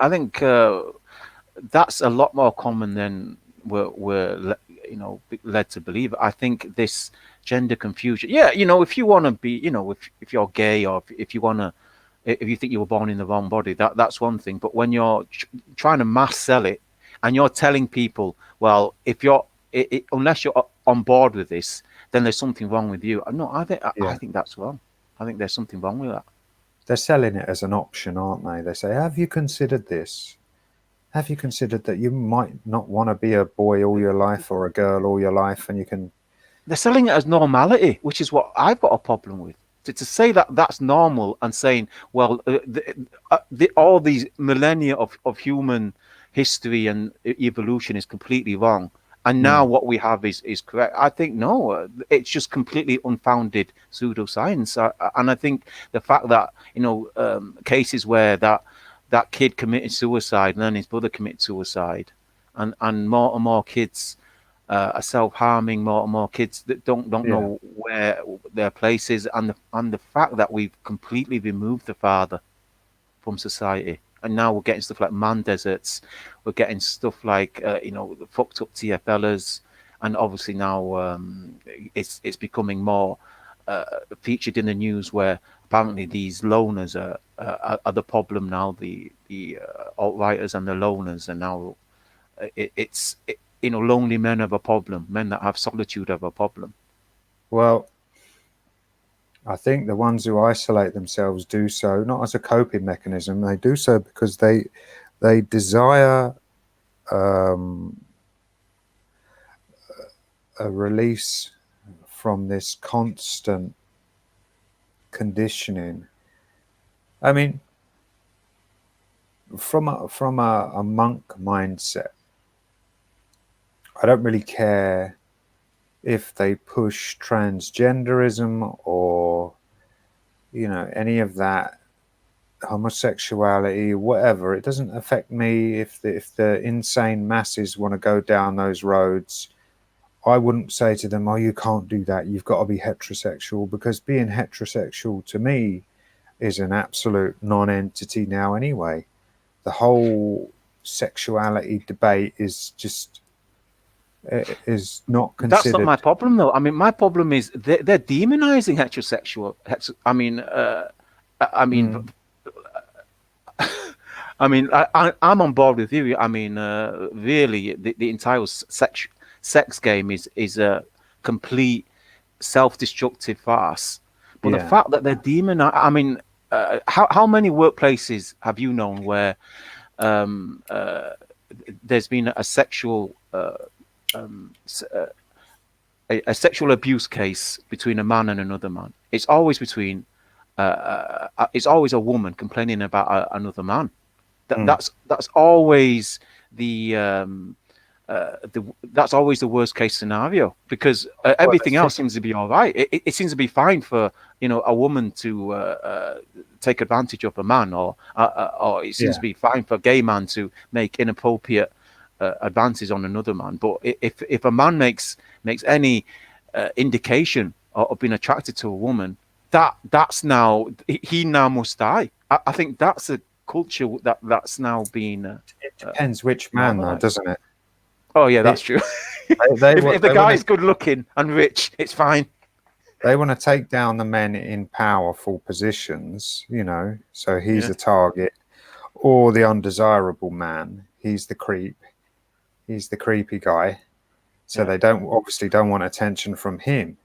that's a lot more common than led to believe. I think this gender confusion. Yeah, if you want to be, if you're gay, or if you want to, if you think you were born in the wrong body, that's one thing. But when you're trying to mass sell it, and you're telling people, well, if you're unless you're on board with this, then there's something wrong with you. No, I yeah. think that's wrong. I think there's something wrong with that. They're selling it as an option, aren't they? They say, "Have you considered this? Have you considered that you might not want to be a boy all your life or a girl all your life, and you can?" They're selling it as normality, which is what I've got a problem with. To say that that's normal, and saying, well, all these millennia of human history and evolution is completely wrong, and now Hmm. what we have is correct. I think no, it's just completely unfounded pseudoscience. And I think the fact that cases where that kid committed suicide, and then his brother committed suicide, and more and more kids are self-harming, more and more kids that don't Yeah, know where their place is, and the fact that we've completely removed the father from society, and now we're getting stuff like man deserts, we're getting stuff like the fucked up TFLers, and obviously now it's becoming more featured in the news, where apparently these loners are the problem now. The alt writers and the loners, and now lonely men have a problem. Men that have solitude have a problem. well, I think the ones who isolate themselves do so not as a coping mechanism. They do so because they desire um, a release from this constant conditioning. I mean, from a monk mindset, I don't really care if they push transgenderism or, you know, any of that, homosexuality, whatever. It doesn't affect me if the insane masses want to go down those roads. I wouldn't say to them, "Oh, you can't do that. You've got to be heterosexual," because being heterosexual to me is an absolute non-entity now anyway. The whole sexuality debate is just is not That's not considered. my problem, though. I mean, my problem is they're demonizing heterosexual. I mean, Mm, I'm on board with you. I mean, really, the entire sex game is a complete self-destructive farce. But the yeah. fact that they're demonizing, I mean, how many workplaces have you known where um, uh, there's been a sexual um, a sexual abuse case between a man and another man? It's always between it's always a woman complaining about another man. Mm. That's always that's always the worst case scenario, because Well, everything else seems to be all right. It seems to be fine for a woman to take advantage of a man, or it seems to yeah. be fine for a gay man to make inappropriate advances on another man. But if a man makes any indication of being attracted to a woman, that's now he now must die. I think that's a culture that's now being It depends which man, though, normalized. doesn't it? Oh yeah, that's It true. they If the they want guy to is good looking and rich, it's fine. take down the men in powerful positions, you know. So he's Yeah, a target, or the undesirable man. He's the creep. He's the creepy guy. So yeah. they obviously don't want attention from him,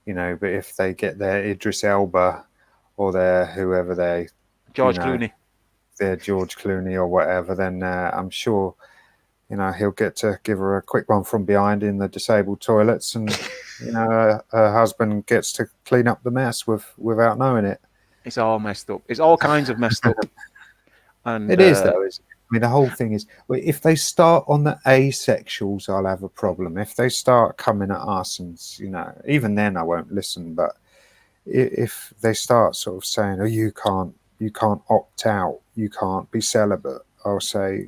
you know. But if they get their Idris Elba or their whoever they, you George know, Clooney. their George Clooney or whatever, then I'm sure, you know, he'll get to give her a quick one from behind in the disabled toilets, and you know, her husband gets to clean up the mess without knowing it. It's all messed up. It's all kinds of messed up. And It is though, isn't it? I mean, the whole thing is, well, if they start on the asexuals, I'll have a problem. If they start coming at us, and you know, even then I won't listen. But if they start sort of saying, "Oh, you can't opt out, you can't be celibate," I'll say,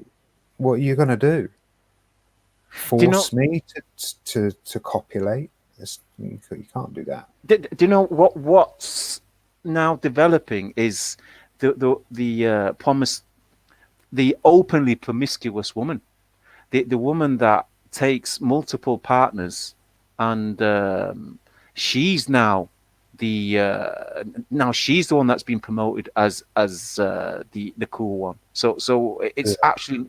"What are you going to do? do you know? Force me to copulate? You can't do that." Do you know what's now developing is the openly promiscuous woman, the woman that takes multiple partners, and she's now she's the one that's been promoted as the cool one. So it's Yeah. actually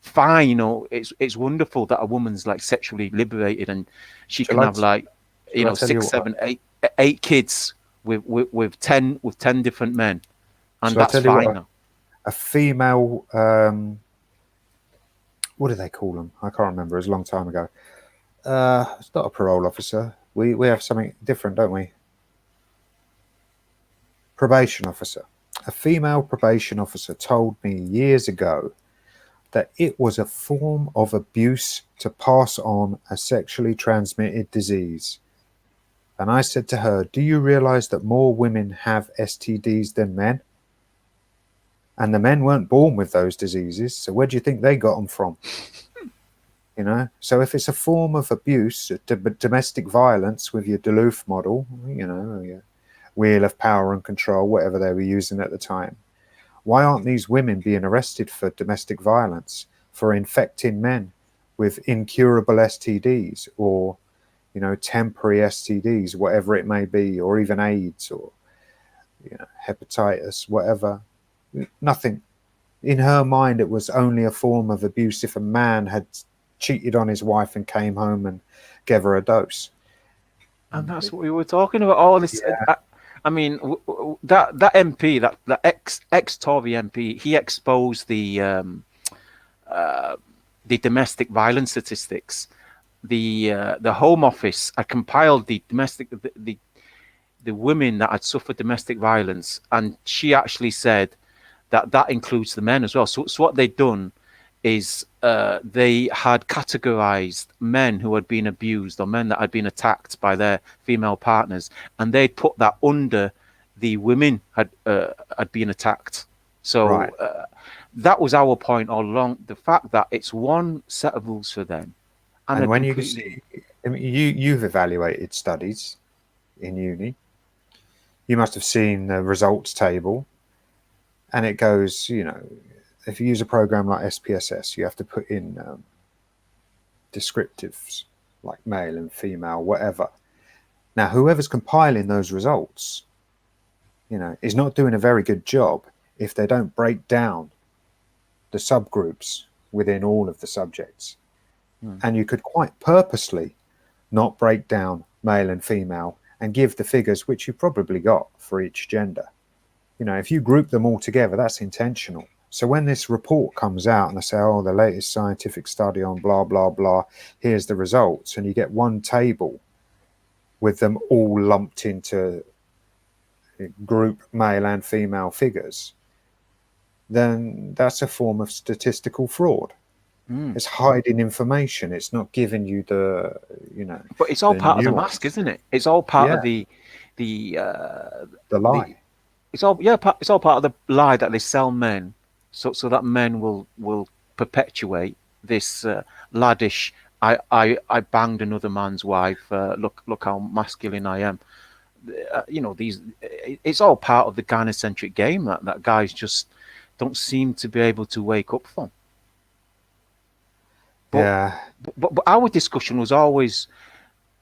fine, it's wonderful that a woman's like sexually liberated, and she Shall can I? have like Shall I tell you six, what? seven, eight kids with 10 different men, and Shall I that's tell you fine what? now. A female. What do they call them? I can't remember. It was a long time ago. It's not a parole officer. We have something different, don't we? Probation officer. A female probation officer told me years ago that it was a form of abuse to pass on a sexually transmitted disease. And I said to her, "Do you realize that more women have STDs than men? And the men weren't born with those diseases. So where do you think they got them from?" You know, so if it's a form of abuse, domestic violence with your Duluth model, you know, your wheel of power and control, whatever they were using at the time, why aren't these women being arrested for domestic violence, for infecting men with incurable STDs, or, you know, temporary STDs, whatever it may be, or even AIDS, or, you know, hepatitis, whatever? Nothing. In her mind, it was only a form of abuse if a man had cheated on his wife and came home and gave her a dose. And that's what we were talking about. All this. Yeah, I mean, that MP, that ex Tory MP, he exposed the domestic violence statistics, the Home Office had compiled the women that had suffered domestic violence, and she actually said that that includes the men as well. So what they'd done is they had categorized men who had been abused or men that had been attacked by their female partners, and they'd put that under the women had been attacked. Right. So that was our point all along. The fact that it's one set of rules for them and a And when you completely see, I mean, you've evaluated studies in uni. You must have seen the results table, and it goes, if you use a program like SPSS, you have to put in descriptives like male and female, whatever. Now, whoever's compiling those results, is not doing a very good job if they don't break down the subgroups within all of the subjects. And you could quite purposely not break down male and female and give the figures which you probably got for each gender. If you group them all together, that's intentional. So when this report comes out and they say, oh, the latest scientific study on blah, blah, blah, here's the results, and you get one table with them all lumped into group male and female figures, then that's a form of statistical fraud. It's hiding information. It's not giving you the, But it's all the part of the nuance. mask, isn't it? It's all part of Yeah, the the lie. it's all it's all part of the lie that they sell men, so that men will perpetuate this laddish. I banged another man's wife. Look how masculine I am. It's all part of the gynocentric game that guys just don't seem to be able to wake up from. But Yeah, but our discussion was always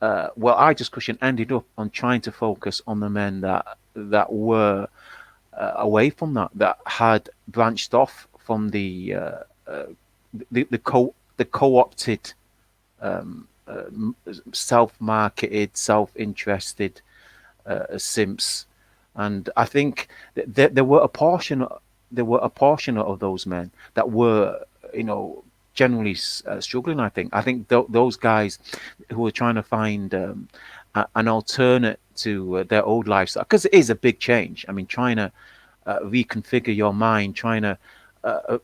our discussion ended up on trying to focus on the men that were away from that had branched off from the co-opted, self-marketed, self-interested simps, and I think there were a portion of those men that were generally struggling. I think those guys who are trying to find an alternate to their old lifestyle, because it is a big change. I mean, trying to reconfigure your mind, trying to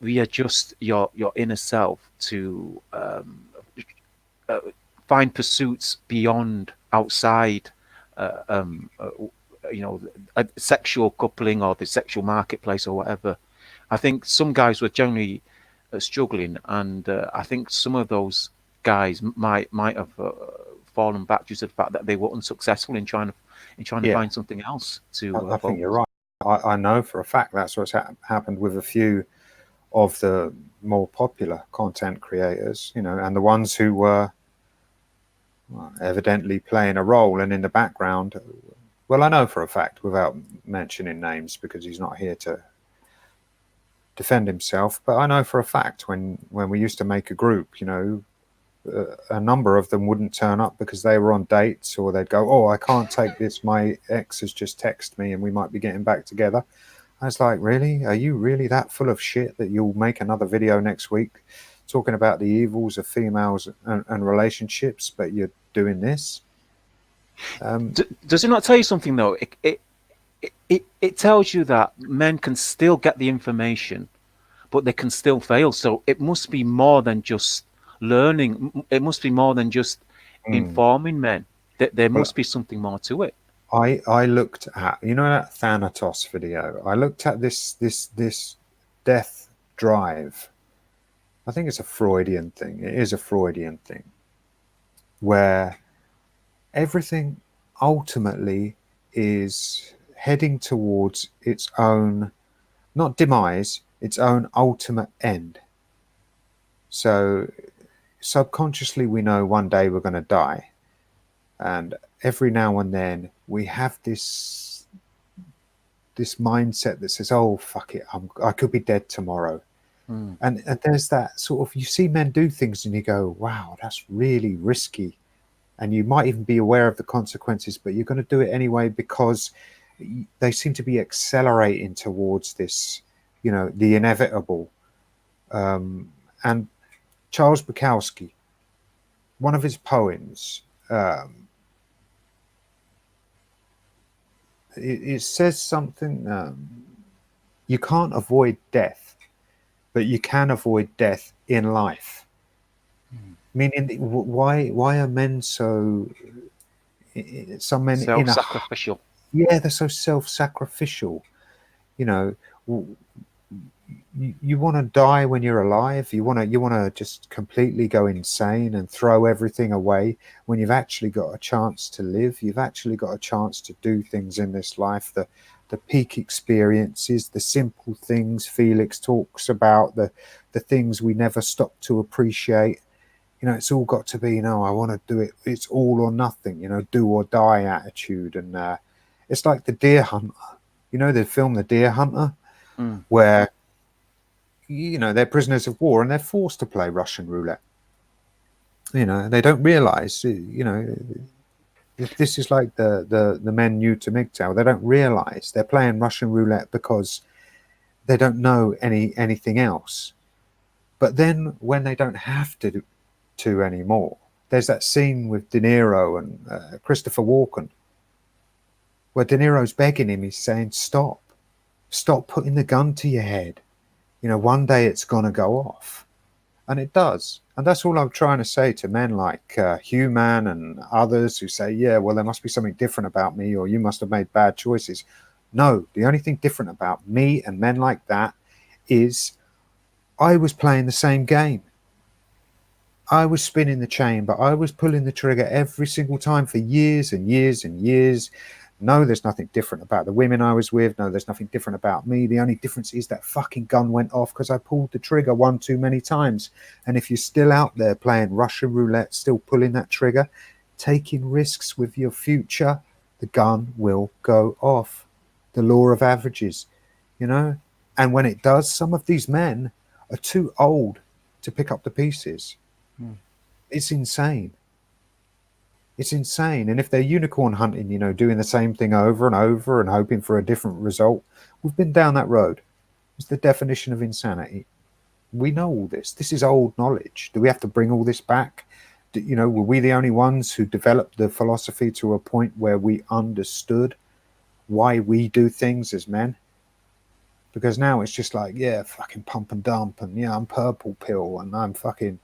readjust your inner self to find pursuits beyond outside a sexual coupling or the sexual marketplace or whatever. I think some guys were generally struggling, and I think some of those guys might have fallen back due to the fact that they were unsuccessful in trying to yeah. find something else to I think you're focus. right. I know for a fact that's what's happened with a few of the more popular content creators, and the ones who were evidently playing a role, and in the background, well, I know for a fact, without mentioning names because he's not here to defend himself, but I know for a fact when we used to make a group, a number of them wouldn't turn up because they were on dates, or they'd go, oh, I can't take this, my ex has just texted me and we might be getting back together. I was like, really? Are you really that full of shit that you'll make another video next week talking about the evils of females and relationships, but you're doing this? Does it not tell you something though? It tells you that men can still get the information, but they can still fail. So it must be more than just learning. It must be more than just informing men. That there Well, must be something more to it. I looked at, that Thanatos video. I looked at this death drive. I think it's a Freudian thing. It is a Freudian thing where everything ultimately is heading towards its own, not demise, its own ultimate end. So subconsciously we know one day we're going to die, and every now and then we have this mindset that says, oh fuck it, I could be dead tomorrow. And there's that sort of, you see men do things and you go, wow, that's really risky, and you might even be aware of the consequences, but you're going to do it anyway because they seem to be accelerating towards this, the inevitable. And Charles Bukowski, one of his poems. It says something. You can't avoid death, but you can avoid death in life. Meaning, why are men so? Some men in a Self-sacrificial. yeah, they're so self-sacrificial. You know, you want to die when you're alive. You want to just completely go insane and throw everything away when you've actually got a chance to live. You've actually got a chance to do things in this life. The peak experiences, the simple things Felix talks about, the things we never stop to appreciate. It's all got to be, I want to do it. It's all or nothing, do or die attitude. And it's like the Deer Hunter, the film The Deer Hunter, where, they're prisoners of war and they're forced to play Russian roulette. They don't realize, if this is like the men new to MGTOW, they don't realize they're playing Russian roulette because they don't know anything else. But then when they don't have to anymore, there's that scene with De Niro and Christopher Walken where De Niro's begging him. He's saying, stop putting the gun to your head. One day it's gonna go off. And it does. And that's all I'm trying to say to men like Hugh Mann and others who say, yeah, well, there must be something different about me, or you must have made bad choices. No, the only thing different about me and men like that is I was playing the same game. I was spinning the chain, but I was pulling the trigger every single time for years and years and years. No, there's nothing different about the women I was with. No, there's nothing different about me. The only difference is that fucking gun went off because I pulled the trigger one too many times. And if you're still out there playing Russian roulette, still pulling that trigger, taking risks with your future, the gun will go off. The law of averages, And when it does, some of these men are too old to pick up the pieces. It's insane. It's insane. And if they're unicorn hunting, doing the same thing over and over and hoping for a different result, we've been down that road. It's the definition of insanity. We know all this. This is old knowledge. Do we have to bring all this back? Were we the only ones who developed the philosophy to a point where we understood why we do things as men? Because now it's just like, yeah, fucking pump and dump, and yeah, I'm purple pill, and I'm fucking,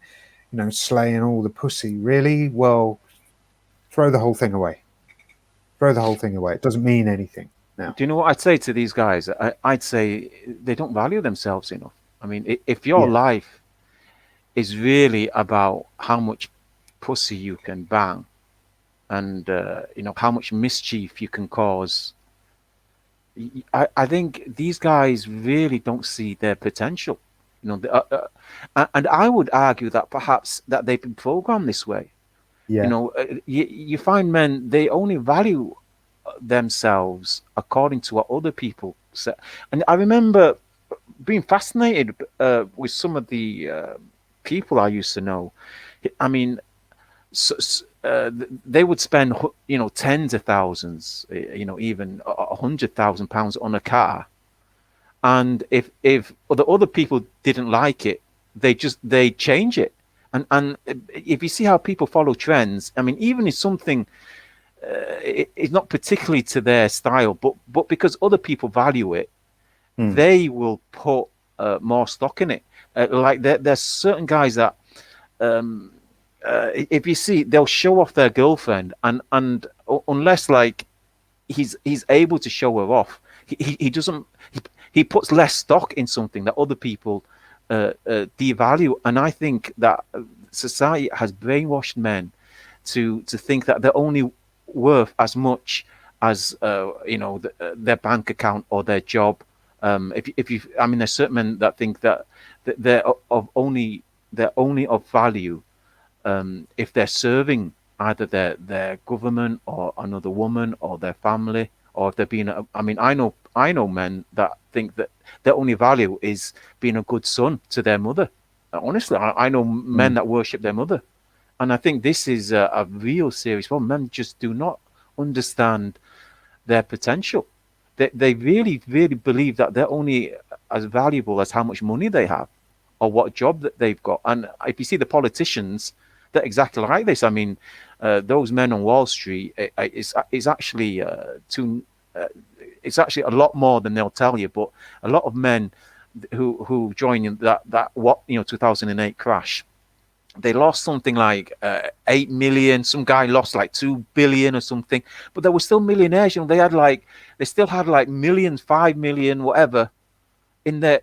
slaying all the pussy. Really? Well, throw the whole thing away. Throw the whole thing away. It doesn't mean anything now. Do you know what I'd say to these guys? I'd say they don't value themselves enough. I mean, if your life is really about how much pussy you can bang and, how much mischief you can cause, I think these guys really don't see their potential. And I would argue that perhaps that they've been programmed this way. Yeah. You find men, they only value themselves according to what other people say. And I remember being fascinated with some of the people I used to know. I mean, they would spend, tens of thousands, even £100,000 on a car. And if the other people didn't like it, they change it. And if you see how people follow trends, I mean, even if something is not particularly to their style, but because other people value it, they will put more stock in it. Like there's certain guys that, if you see, they'll show off their girlfriend, and unless like he's able to show her off, he doesn't. He puts less stock in something that other people devalue. And I think that society has brainwashed men to think that they're only worth as much as their bank account or their job. I mean, there's certain men that think that they're only of value if they're serving either their government or another woman or their family, or if they're being. I mean, I know men that think that their only value is being a good son to their mother. Honestly, I know men that worship their mother. And I think this is a real serious problem. Men just do not understand their potential. They really, really believe that they're only as valuable as how much money they have or what job that they've got. And if you see the politicians, They're exactly like this. I mean, those men on Wall Street is actually uh, it's actually a lot more than they'll tell you. But a lot of men who joined in that what 2008 crash, they lost something like 8 million. Some guy lost like 2 billion or something, but they were still millionaires. They still had like millions, 5 million, whatever, in their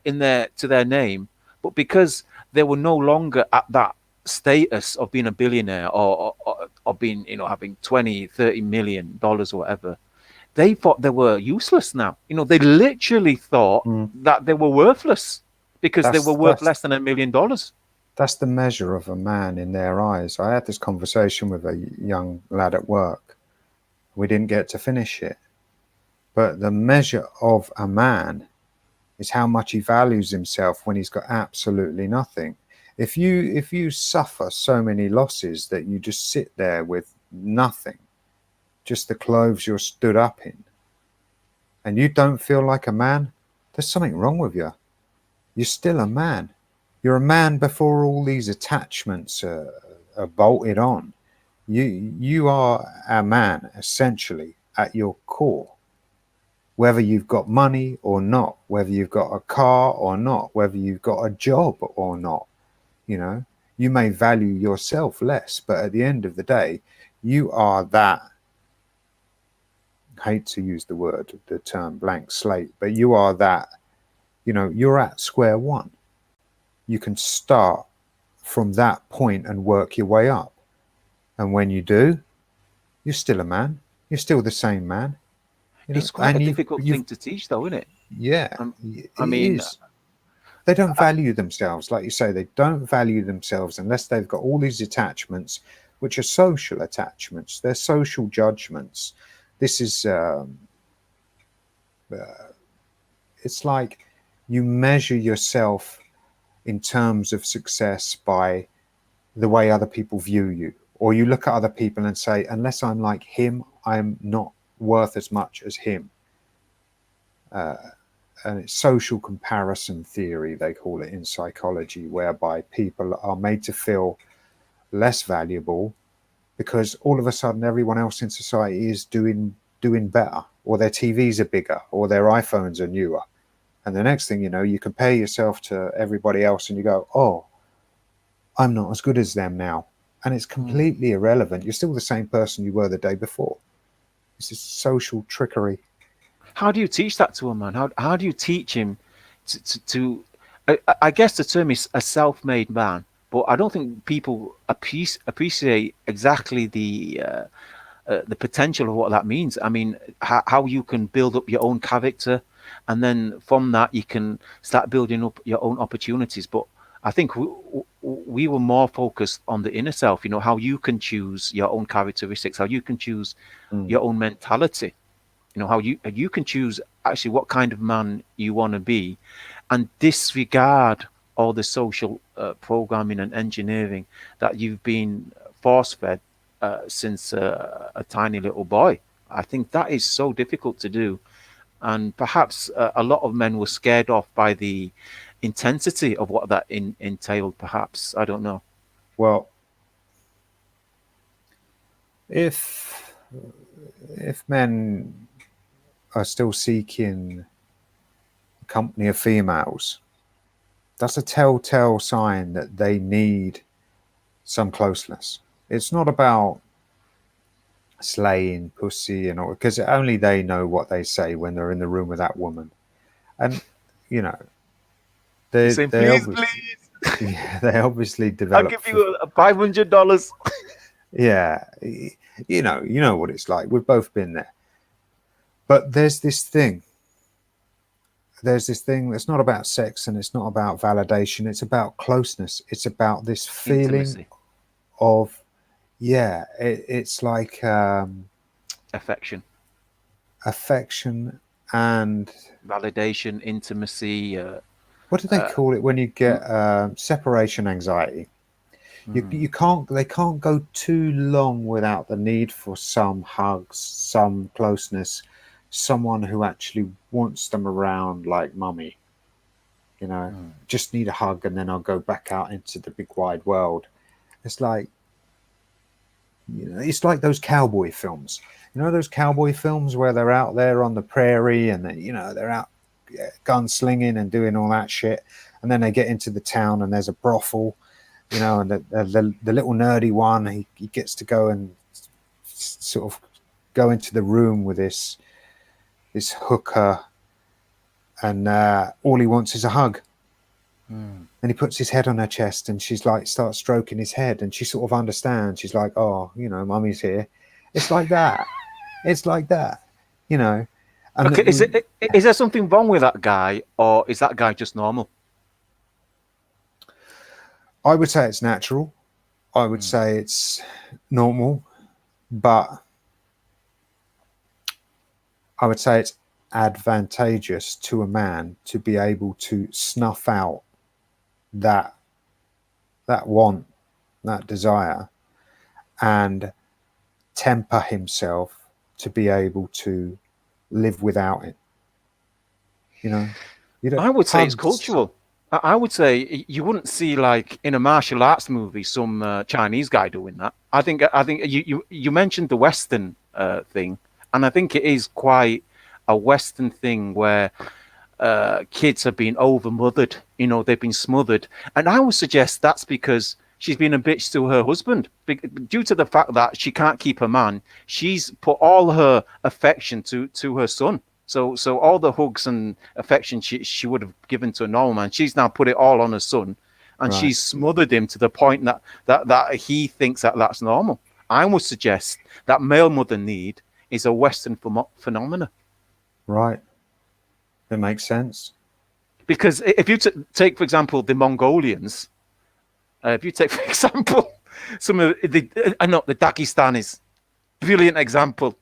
to their name. But because they were no longer at that status of being a billionaire or being, having 20, 30 million dollars or whatever, they thought they were useless now. They literally thought Mm. that they were worthless because they were That's worth that's less than $1 million. that's the measure of a man in their eyes. I had this conversation with a young lad at work. We didn't get to finish it, but the measure of a man is how much he values himself when he's got absolutely nothing. If you suffer so many losses that you just sit there with nothing, just the clothes you're stood up in, and you don't feel like a man, there's something wrong with you. You're still a man. You're a man before all these attachments are bolted on. You are a man essentially at your core. Whether you've got money or not, whether you've got a car or not, whether you've got a job or not, you know, you may value yourself less, but at the end of the day, you are that. I hate to use the term blank slate, but you are that. You're at square one. You can start from that point and work your way up. And when you do, you're still a man. You're still the same man. It's quite a And difficult you've thing to teach, though, isn't it? yeah, It it is. They don't value themselves, like you say. They don't value themselves unless they've got all these attachments, which are social attachments. They're social judgments. This is it's like you measure yourself in terms of success by the way other people view you, or you look at other people and say, unless I'm like him, I'm not worth as much as him. And it's social comparison theory, they call it in psychology, whereby people are made to feel less valuable because all of a sudden everyone else in society is doing better, or their TVs are bigger, or their iPhones are newer. And the next thing you know, you compare yourself to everybody else and you go, oh, I'm not as good as them now. And it's completely irrelevant. You're still the same person you were the day before. This is social trickery. How do you teach that to a man? How do you teach him to I guess the term is a self-made man, but I don't think people appreciate exactly the potential of what that means. I mean, how you can build up your own character, and then from that you can start building up your own opportunities. But I think we were more focused on the inner self. How you can choose your own characteristics, how you can choose your own mentality. How you can choose actually what kind of man you want to be, and disregard all the social programming and engineering that you've been force fed since a tiny little boy. I think that is so difficult to do, and perhaps a lot of men were scared off by the intensity of what that entailed. Perhaps, I don't know. Well, if men are still seeking the company of females, that's a telltale sign that they need some closeness. It's not about slaying pussy and all, because only they know what they say when they're in the room with that woman. And you know, You're they saying, they please, obviously please, yeah, they obviously I'll develop give you a $500. yeah, you know what it's like. We've both been there. But there's this thing that's not about sex and it's not about validation. It's about closeness. It's about this feeling Intimacy, of, yeah, it's like affection, affection and validation, intimacy. what do they Uh, call it when you get separation anxiety? You can't, they can't go too long without the need for some hugs, some closeness, someone who actually wants them around like mummy. You know, just need a hug and then I'll go back out into the big wide world. It's like, It's like those cowboy films. Those cowboy films where they're out there on the prairie and they're out gunslinging and doing all that shit, and then they get into the town and there's a brothel, and the little nerdy one, he gets to go and sort of go into the room with this hooker, and all he wants is a hug. And he puts his head on her chest, and she's like, starts stroking his head, and she sort of understands. She's like, oh, mummy's here. It's like that. It's like that, And Okay, is there something wrong with that guy, or is that guy just normal? I would say it's natural. I would say it's normal, but I would say it's advantageous to a man to be able to snuff out that want, that desire, and temper himself to be able to live without it. I would say it's cultural. I would say you wouldn't see, like in a martial arts movie, some Chinese guy doing that. I think you mentioned the Western thing, and I think it is quite a Western thing where kids have been over-mothered. They've been smothered, and I would suggest that's because she's been a bitch to her husband due to the fact that she can't keep her man. She's put all her affection to her son. So all the hugs and affection she would have given to a normal man, she's now put it all on her son, and Right. she's smothered him to the point that he thinks that's normal. I would suggest that male mother need is a Western phenomena. Right. It makes sense. Because if you take, for example, the Mongolians, if you take, for example, some of the Dagestanis, brilliant example,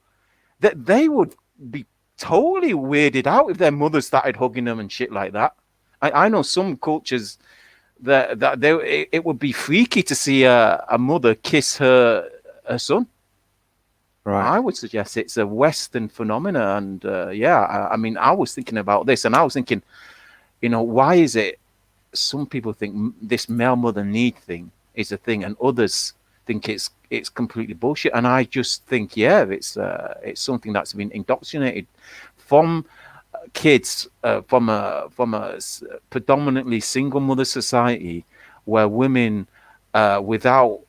that they would be totally weirded out if their mother started hugging them and shit like that. I know some cultures that it would be freaky to see a mother kiss her son. Right. I would suggest it's a Western phenomena, and I mean, I was thinking about this, and I was thinking, why is it some people think this male mother need thing is a thing, and others think it's completely bullshit? And I just think, it's something that's been indoctrinated from kids from a predominantly single mother society, where women without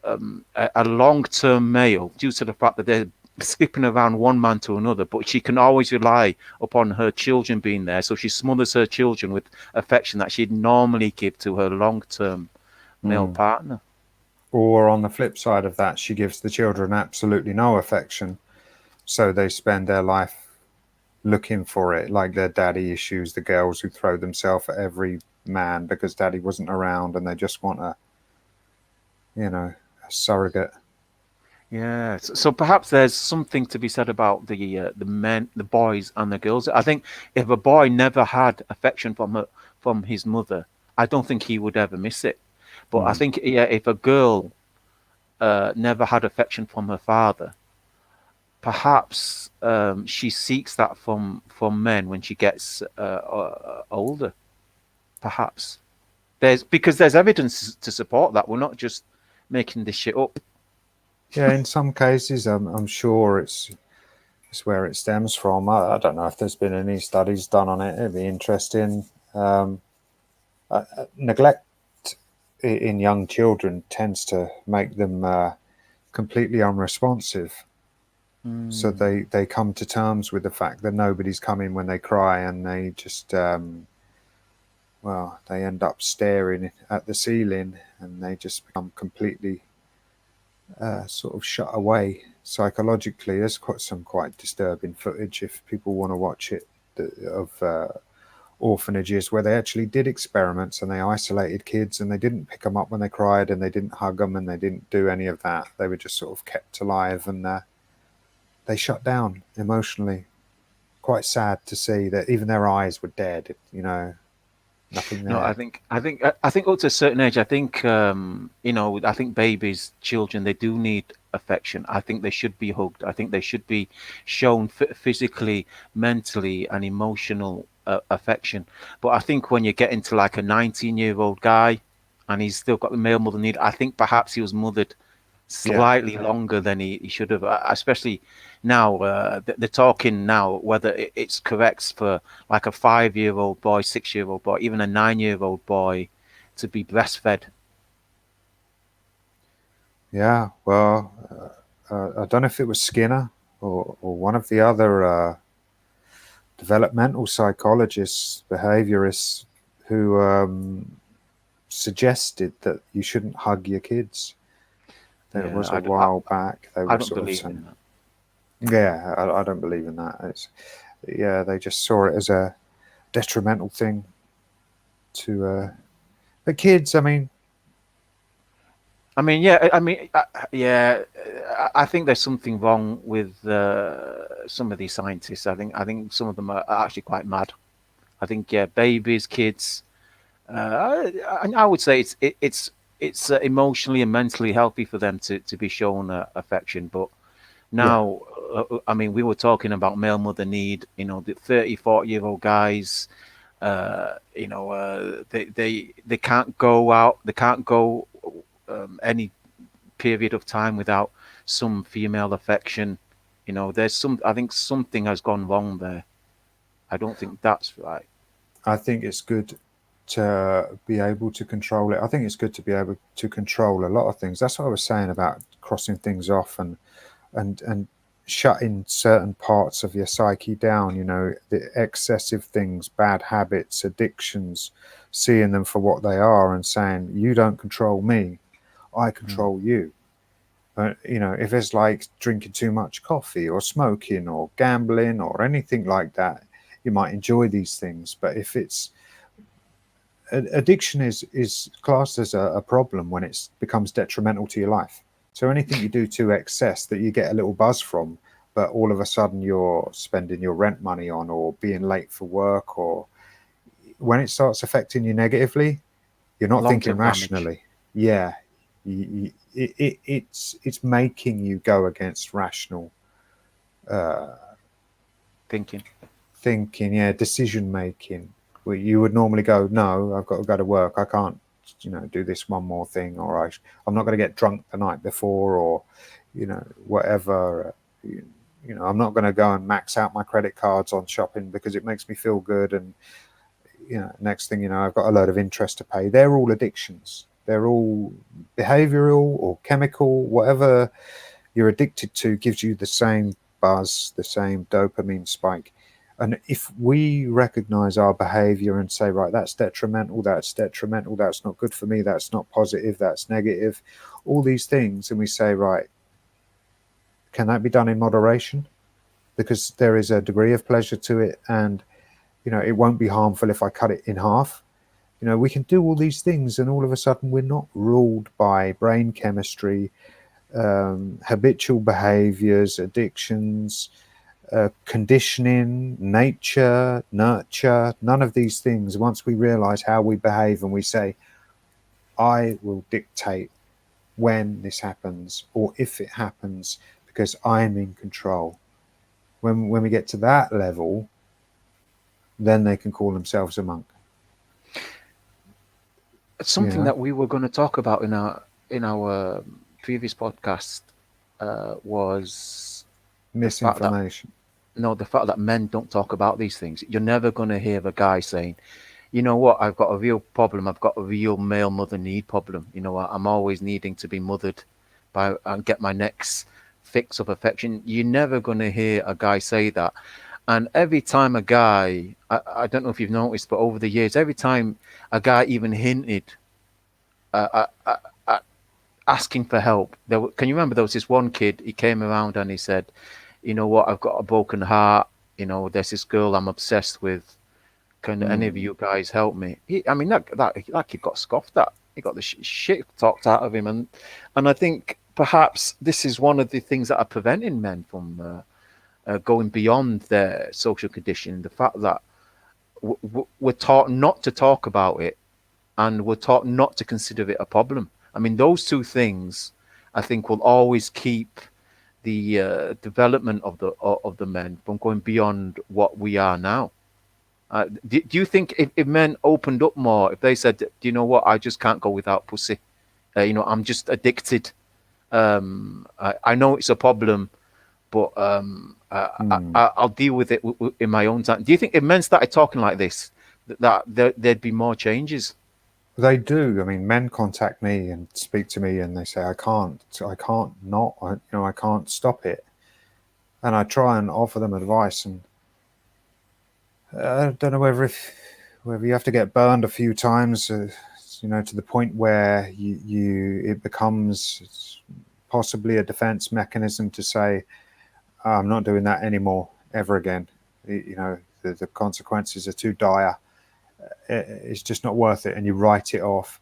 a long-term male, due to the fact that they're skipping around one man to another, but she can always rely upon her children being there, so she smothers her children with affection that she'd normally give to her long-term male partner. Or on the flip side of that, she gives the children absolutely no affection, so they spend their life looking for it, like their daddy issues, the girls who throw themselves at every man because daddy wasn't around, and they just want a surrogate. Yeah, so perhaps there's something to be said about the men, the boys, and the girls. I think if a boy never had affection from his mother, I don't think he would ever miss it. But I think if a girl never had affection from her father, perhaps she seeks that from men when she gets older. Perhaps because there's evidence to support that. We're not just making this shit up. Yeah, in some cases, I'm sure it's where it stems from. I don't know if there's been any studies done on it. It'd be interesting. Neglect in young children tends to make them completely unresponsive. So they come to terms with the fact that nobody's coming when they cry, and they just they end up staring at the ceiling, and they just become completely sort of shut away psychologically. There's some quite disturbing footage, if people want to watch it, of orphanages where they actually did experiments, and they isolated kids, and they didn't pick them up when they cried, and they didn't hug them, and they didn't do any of that. They were just sort of kept alive, and they shut down emotionally. Quite sad to see that even their eyes were dead. Nothing there. No, I think up to a certain age, I think I think babies, children, they do need affection. I think they should be hugged. I think they should be shown physically, mentally, and emotional affection. But I think when you get into like a 19-year-old guy, and he's still got the male mother need, I think perhaps he was mothered Yeah. slightly longer than he should have, especially now. They're talking now whether it's correct for like a 5-year-old boy, 6-year-old boy, even a 9-year-old boy to be breastfed. Yeah. Well, I don't know if it was Skinner or one of the other developmental psychologists, behaviorists, who suggested that you shouldn't hug your kids. There Yeah, was a while back. They I were don't sort of believe saying, in that. yeah, I don't believe in that. Yeah, they just saw it as a detrimental thing to the kids. I mean, I mean, yeah, I mean, yeah, I think there's something wrong with some of these scientists. I think some of them are actually quite mad. I think, yeah, babies, kids. I would say it's emotionally and mentally healthy for them to be shown affection. But yeah, now, I mean, we were talking about male mother need. The 30, 40-year-old guys. They can't go out. They can't go any period of time without some female affection. There's some. I think something has gone wrong there. I don't think that's right. I think it's good to be able to control it. I think it's good to be able to control a lot of things. That's what I was saying about crossing things off and shutting certain parts of your psyche down. The excessive things, bad habits, addictions, seeing them for what they are and saying, "You don't control me, I Mm. control you." If it's like drinking too much coffee or smoking or gambling or anything like that, you might enjoy these things. But if it's addiction is classed as a problem when it becomes detrimental to your life. So anything you do to excess that you get a little buzz from, but all of a sudden you're spending your rent money on or being late for work, or when it starts affecting you negatively, you're not thinking Long-term damage. rationally. Yeah, it's making you go against rational uh, Thinking. thinking, yeah, decision making. Where you would normally go, no, I've got to go to work. I can't, do this one more thing, or I'm not going to get drunk the night before, or, whatever. I'm not going to go and max out my credit cards on shopping because it makes me feel good. And next thing you know, I've got a load of interest to pay. They're all addictions. They're all behavioral or chemical, whatever you're addicted to gives you the same buzz, the same dopamine spike. And if we recognize our behavior and say, right, that's detrimental, that's not good for me, that's not positive, that's negative, all these things, and we say, right, can that be done in moderation? Because there is a degree of pleasure to it, and it won't be harmful if I cut it in half. We can do all these things, and all of a sudden we're not ruled by brain chemistry, habitual behaviors, addictions, conditioning, nature, nurture, none of these things. Once we realize how we behave and we say, I will dictate when this happens or if it happens because I'm in control. When we get to that level, then they can call themselves a monk. You Something know, that we were going to talk about in our previous podcast was the fact that misinformation. no, the fact that men don't talk about these things. You're never going to hear a guy saying, "You know what? I've got a real problem. I've got a real male mother need problem. I'm always needing to be mothered by and get my next fix of affection." You're never going to hear a guy say that. And every time a guy, I don't know if you've noticed, but over the years, every time a guy even hinted at asking for help, can you remember there was this one kid, he came around and he said, "You know what? I've got a broken heart. There's this girl I'm obsessed with. Can any of Mm. you guys help me?" I mean, that kid got scoffed at. He got the shit talked out of him, and I think perhaps this is one of the things that are preventing men from going beyond their social condition. The fact that we're taught not to talk about it, and we're taught not to consider it a problem. I mean, those two things, I think, will always keep the development of the men from going beyond what we are now. Do you think if men opened up more, if they said, "Do you know what? I just can't go without pussy. I'm just addicted. I know it's a problem, but I'll deal with it in my own time. Do you think if men started talking like this, there'd be more changes? They do. I mean, men contact me and speak to me, and they say, I can't not, I can't stop it. And I try and offer them advice, and I don't know whether you have to get burned a few times, to the point where it becomes possibly a defense mechanism to say, I'm not doing that anymore ever again. The consequences are too dire. It's just not worth it, and you write it off.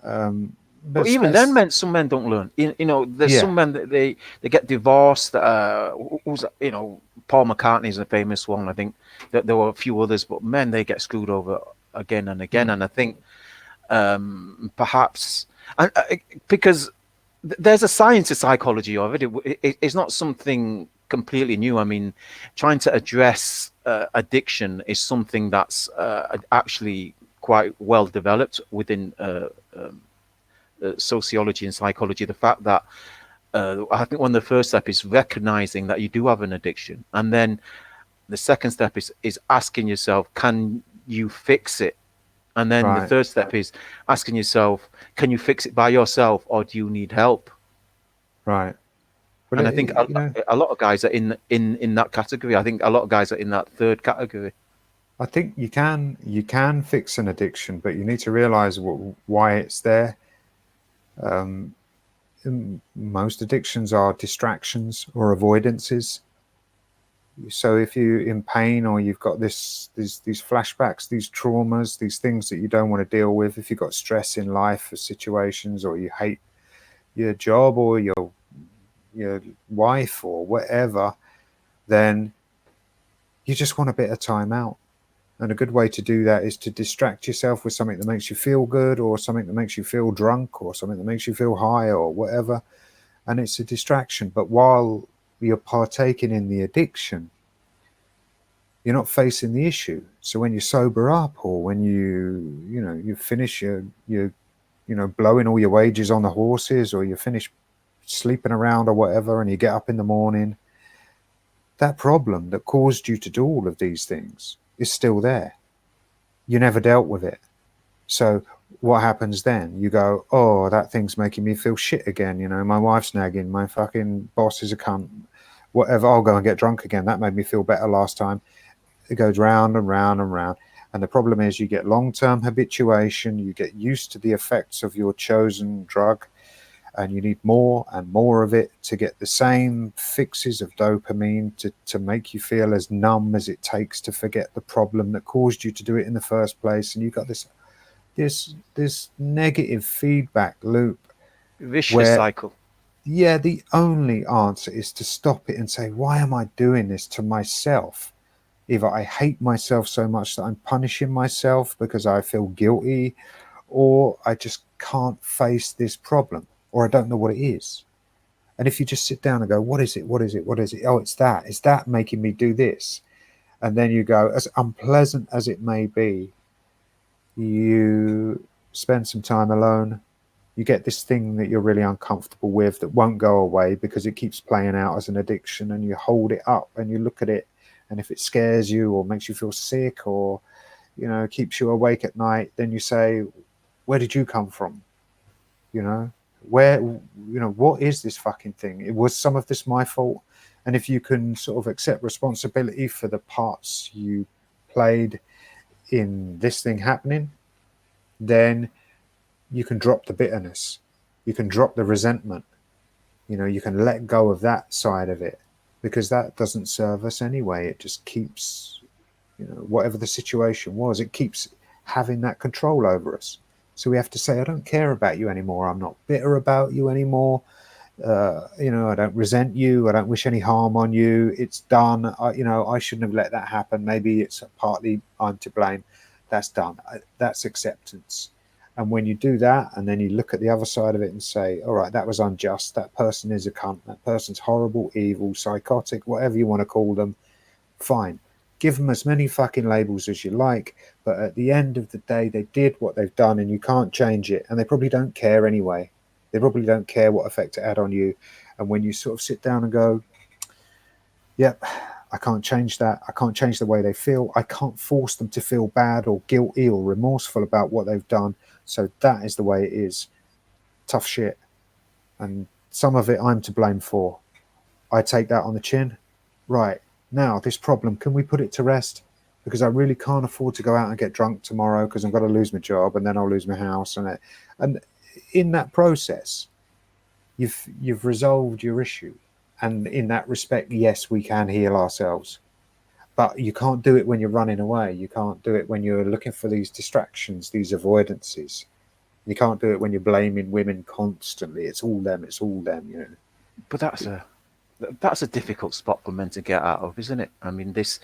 But even then, some men don't learn. There's some men that they get divorced. Paul McCartney is a famous one. I think that there were a few others, but men, they get screwed over again and again. And I think perhaps because there's a science to psychology of it. It's not something completely new. I mean, trying to address addiction is something that's actually quite well developed within sociology and psychology. The fact that I think one of the first steps is recognizing that you do have an addiction, and then the second step is asking yourself, can you fix it? And then the third step is asking yourself, can you fix it by yourself, or do you need help? Right. Well, and I think a lot of guys are in that category. I think a lot of guys are in that third category. I think you can fix an addiction, but you need to realize why it's there. Most addictions are distractions or avoidances. So if you're in pain, or you've got these flashbacks, these traumas, these things that you don't want to deal with, if you've got stress in life or situations, or you hate your job or your wife or whatever, then you just want a bit of time out. And a good way to do that is to distract yourself with something that makes you feel good, or something that makes you feel drunk, or something that makes you feel high, or whatever. And it's a distraction. But while you're partaking in the addiction, you're not facing the issue. So when you sober up, or when you finish your blowing all your wages on the horses, or you finish sleeping around or whatever, and you get up in the morning, that problem that caused you to do all of these things is still there. You never dealt with it. So what happens then? You go, oh, that thing's making me feel shit again. My wife's nagging, my fucking boss is a cunt, whatever. I'll go and get drunk again. That made me feel better last time. It goes round and round and round. And the problem is, you get long-term habituation. You get used to the effects of your chosen drug, and you need more and more of it to get the same fixes of dopamine to make you feel as numb as it takes to forget the problem that caused you to do it in the first place. And you've got this negative feedback loop. Vicious cycle. Yeah, the only answer is to stop it and say, why am I doing this to myself? Either I hate myself so much that I'm punishing myself because I feel guilty, or I just can't face this problem, or I don't know what it is. And if you just sit down and go, what is it? What is it? What is it? Oh, it's that. Is that making me do this? And then you go, as unpleasant as it may be, you spend some time alone. You get this thing that you're really uncomfortable with that won't go away because it keeps playing out as an addiction, and you hold it up and you look at it. And if it scares you, or makes you feel sick, or keeps you awake at night, then you say, where did you come from? What is this fucking thing? Was some of this my fault? And if you can sort of accept responsibility for the parts you played in this thing happening, then you can drop the bitterness, you can drop the resentment, you can let go of that side of it, because that doesn't serve us anyway. It just keeps, whatever the situation was, it keeps having that control over us. So we have to say, I don't care about you anymore. I'm not bitter about you anymore. I don't resent you. I don't wish any harm on you. It's done. I shouldn't have let that happen. Maybe it's partly I'm to blame. That's done. That's acceptance. And when you do that, and then you look at the other side of it and say, all right, that was unjust. That person is a cunt. That person's horrible, evil, psychotic, whatever you want to call them. Fine. Give them as many fucking labels as you like. But at the end of the day, they did what they've done, and you can't change it. And they probably don't care anyway. They probably don't care what effect it had on you. And when you sort of sit down and go, yep, I can't change that. I can't change the way they feel. I can't force them to feel bad or guilty or remorseful about what they've done. So that is the way it is. Tough shit. And some of it I'm to blame for. I take that on the chin. Right, now this problem, can we put it to rest? Because I really can't afford to go out and get drunk tomorrow because I'm going to lose my job and then I'll lose my house. And in that process, you've resolved your issue. And in that respect, yes, we can heal ourselves. But you can't do it when you're running away. You can't do it when you're looking for these distractions, these avoidances. You can't do it when you're blaming women constantly. It's all them, you know. But that's a difficult spot for men to get out of, isn't it? I mean, this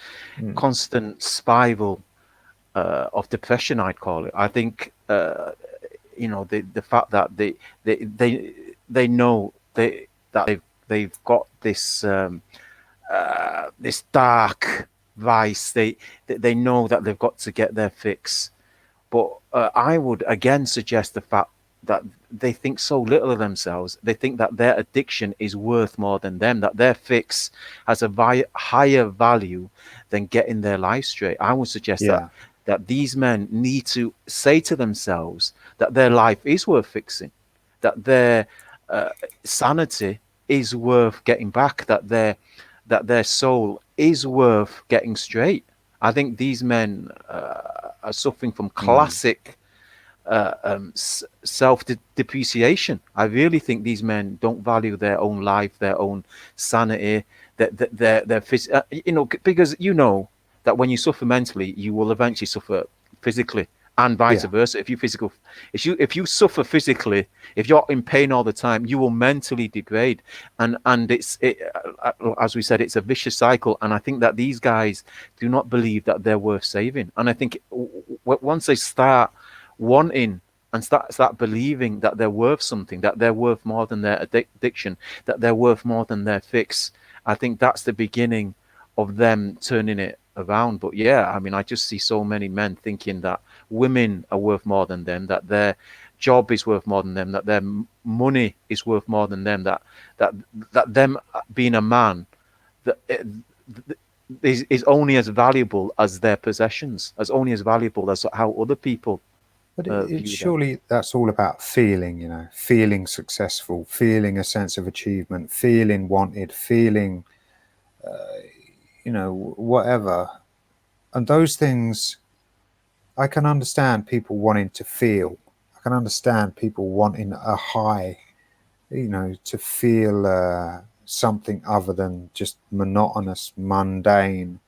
constant spiral of depression, I'd call it. I think you know, the fact that they know that they've got this this dark vice. They know that they've got to get their fix. But I would again suggest the fact that they think so little of themselves. They think that their addiction is worth more than them, that their fix has a higher value than getting their life straight. I would suggest that these men need to say to themselves that their life is worth fixing, that their sanity is worth getting back, that their soul is worth getting straight. I think these men are suffering from classic self-depreciation. I really think these men don't value their own life, their own sanity, their you know, because you know that when you suffer mentally, you will eventually suffer physically, and vice versa. If you suffer physically, if you're in pain all the time, you will mentally degrade, and as we said, it's a vicious cycle. And I think that these guys do not believe that they're worth saving. And I think once they start wanting and start believing that they're worth something, that they're worth more than their addiction, that they're worth more than their fix, I think that's the beginning of them turning it around. But yeah, I mean, I just see so many men thinking that women are worth more than them, that their job is worth more than them, that their money is worth more than them, that them being a man that is only as valuable as their possessions, as only as valuable as how other people. But surely that's all about feeling, you know, feeling successful, feeling a sense of achievement, feeling wanted, feeling, you know, whatever. And those things, I can understand people wanting to feel. I can understand people wanting a high, you know, to feel something other than just monotonous, mundane,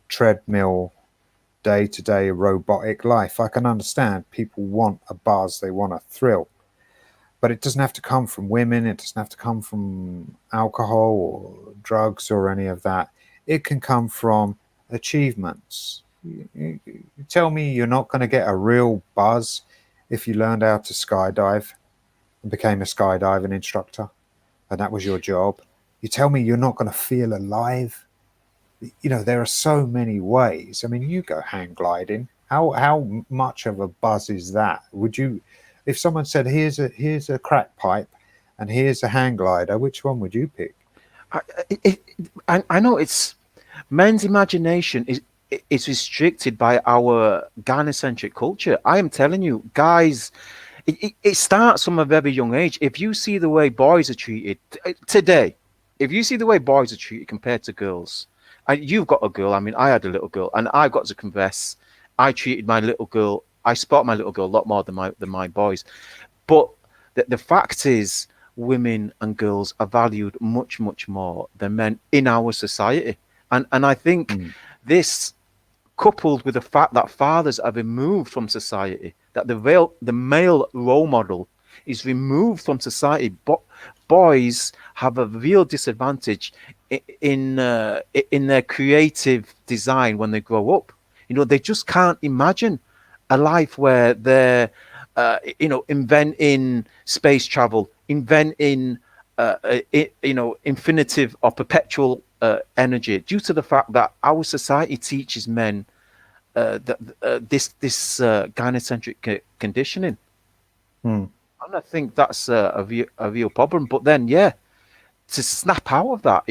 treadmill, day-to-day robotic life. I can understand people want a buzz, they want a thrill, but it doesn't have to come from women, it doesn't have to come from alcohol or drugs or any of that. It can come from achievements. You tell me you're not going to get a real buzz if you learned how to skydive and became a skydiving instructor and that was your job. You tell me you're not going to feel alive. You know, there are so many ways. I mean, you go hang gliding. How much of a buzz is that? Would you, if someone said, here's a crack pipe and here's a hang glider, which one would you pick? I know it's men's imagination is restricted by our gynocentric culture. I am telling you, guys, it starts from a very young age. If you see the way boys are treated today, if you see the way boys are treated compared to girls, and you've got a girl, I mean, I had a little girl, and I've got to confess, I treated my little girl, I spot my little girl a lot more than my boys. But the fact is, women and girls are valued much, much more than men in our society. And I think this, coupled with the fact that fathers are removed from society, that the male role model is removed from society, but boys have a real disadvantage in their creative design when they grow up. You know, they just can't imagine a life where they're you know, inventing space travel, inventing you know, infinitive or perpetual energy, due to the fact that our society teaches men this gynocentric conditioning. And And I think that's a real problem. But then, yeah, to snap out of that,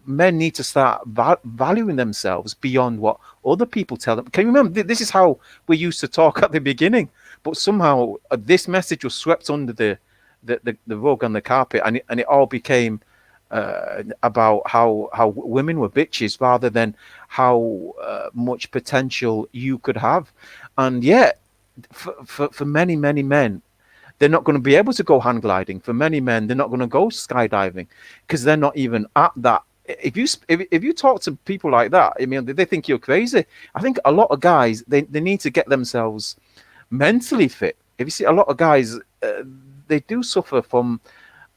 men need to start valuing themselves beyond what other people tell them. Can you remember? This is how we used to talk at the beginning, but somehow this message was swept under the rug and the carpet, and it all became about how women were bitches rather than how much potential you could have. And yet, for many men, they're not going to be able to go hang gliding. For many men, they're not going to go skydiving because they're not even at that. If you talk to people like that, I mean, they think you're crazy. I think a lot of guys, they need to get themselves mentally fit. If you see a lot of guys, they do suffer from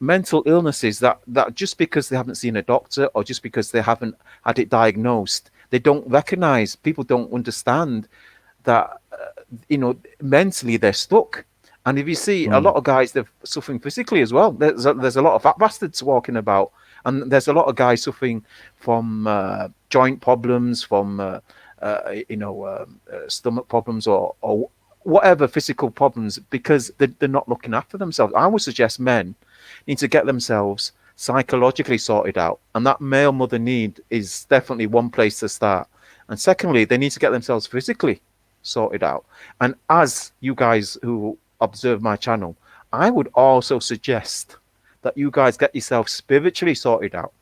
mental illnesses that just because they haven't seen a doctor or just because they haven't had it diagnosed, they don't recognize. People don't understand that mentally they're stuck. And if you see a lot of guys, they're suffering physically as well. There's a lot of fat bastards walking about, and there's a lot of guys suffering from joint problems, from stomach problems, or whatever physical problems, because they're not looking after themselves. I would suggest men need to get themselves psychologically sorted out, and that male mother need is definitely one place to start. And secondly, they need to get themselves physically sorted out. And as you guys who observe my channel, I would also suggest that you guys get yourself spiritually sorted out.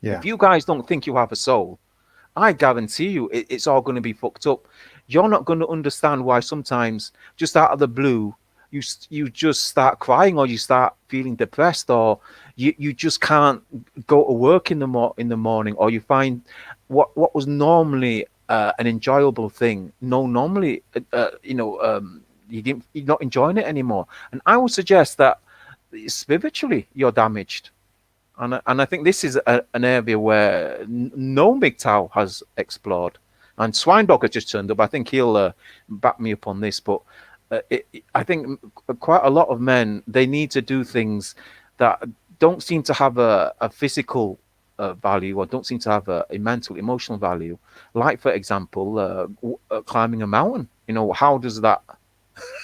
Yeah. If you guys don't think you have a soul, I guarantee you it's all going to be fucked up. You're not going to understand why sometimes just out of the blue you just start crying, or you start feeling depressed, or you just can't go to work in the morning, or you find what was normally an enjoyable thing normally you're not enjoying it anymore. And I would suggest that spiritually you're damaged. And I think this is an area where no MGTOW has explored. And Swinedog has just turned up. I think he'll back me up on this. But I think quite a lot of men, they need to do things that don't seem to have a physical value, or don't seem to have a mental, emotional value. Like, for example, climbing a mountain. How does that...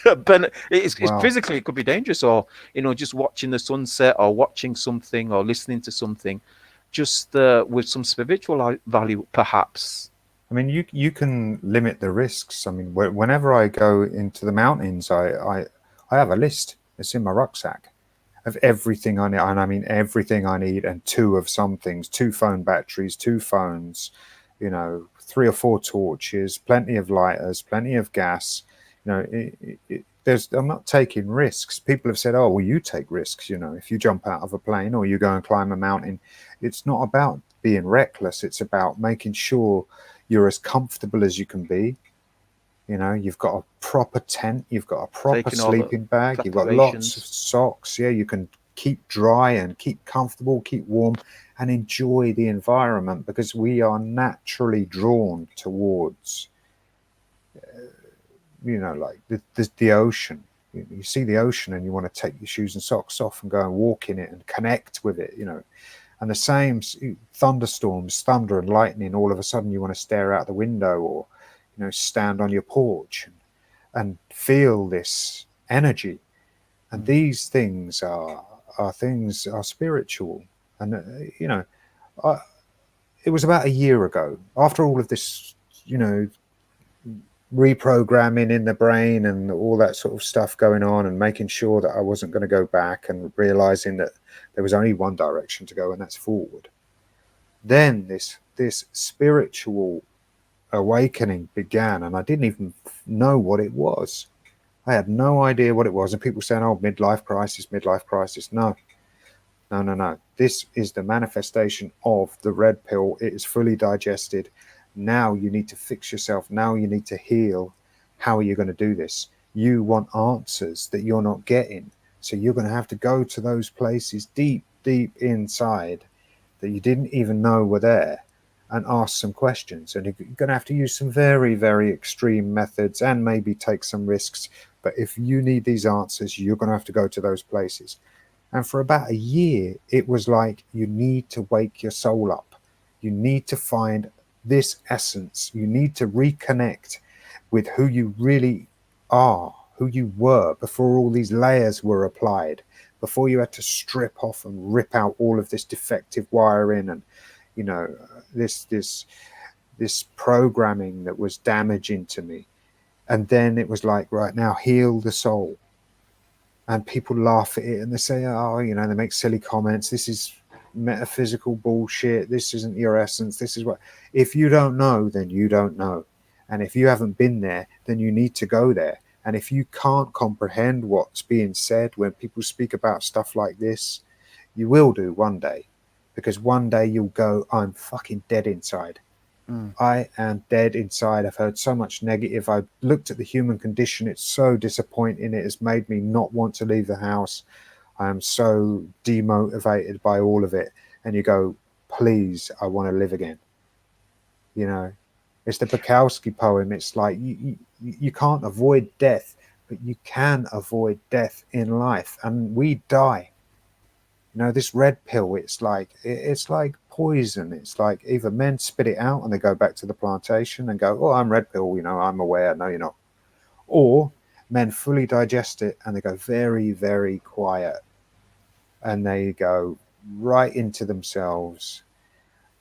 But it's physically, it could be dangerous, or just watching the sunset, or watching something, or listening to something, just with some spiritual value, perhaps. I mean, you can limit the risks. I mean, whenever I go into the mountains, I have a list. It's in my rucksack of everything I need, and I mean everything I need, and two of some things: 2 phone batteries, 2 phones, 3 or 4 torches, plenty of lighters, plenty of gas. I'm not taking risks. People have said, "Oh, well, you take risks." If you jump out of a plane or you go and climb a mountain, it's not about being reckless. It's about making sure you're as comfortable as you can be. You've got a proper tent, you've got a proper sleeping bag, you've got lots of socks. Yeah, you can keep dry and keep comfortable, keep warm, and enjoy the environment, because we are naturally drawn towards like the ocean. You see the ocean and you want to take your shoes and socks off and go and walk in it and connect with it. And the same, thunderstorms, thunder and lightning, all of a sudden you want to stare out the window, or stand on your porch and feel this energy. And these things are spiritual. And it was about a year ago, after all of this reprogramming in the brain and all that sort of stuff going on, and making sure that I wasn't going to go back, and realizing that there was only one direction to go, and that's forward. Then this spiritual awakening began, and I didn't even know what it was. I had no idea what it was. And people saying, "Oh, midlife crisis." No. This is the manifestation of the red pill. It is fully digested. Now you need to fix yourself. Now you need to heal. How are you going to do this? You want answers that you're not getting. So you're going to have to go to those places deep inside that you didn't even know were there, and ask some questions. And you're going to have to use some very, very extreme methods, and maybe take some risks. But if you need these answers, you're going to have to go to those places. And for about a year, it was like, you need to wake your soul up. You need to find this essence. You need to reconnect with who you really are, who you were before all these layers were applied, before you had to strip off and rip out all of this defective wiring and, you know, this programming that was damaging to me. And then it was like, right, now heal the soul. And people laugh at it and they say, oh, you know, they make silly comments. This is metaphysical bullshit. This isn't your essence. This is what. If you don't know, then you don't know. And if you haven't been there, then you need to go there. And if you can't comprehend what's being said when people speak about stuff like this, you will do one day. Because one day you'll go, I'm fucking dead inside. I am dead inside. I've heard so much negative. I've looked at the human condition. It's so disappointing. It has made me not want to leave the house. I am so demotivated by all of it. And you go, please, I want to live again. You know, it's the Bukowski poem. It's like you can't avoid death, but you can avoid death in life. And we die. You know, this red pill, it's like poison. It's like either men spit it out and they go back to the plantation and go, oh, I'm red pill, you know, I'm aware. No, you're not. Or men fully digest it and they go very, very quiet and they go right into themselves.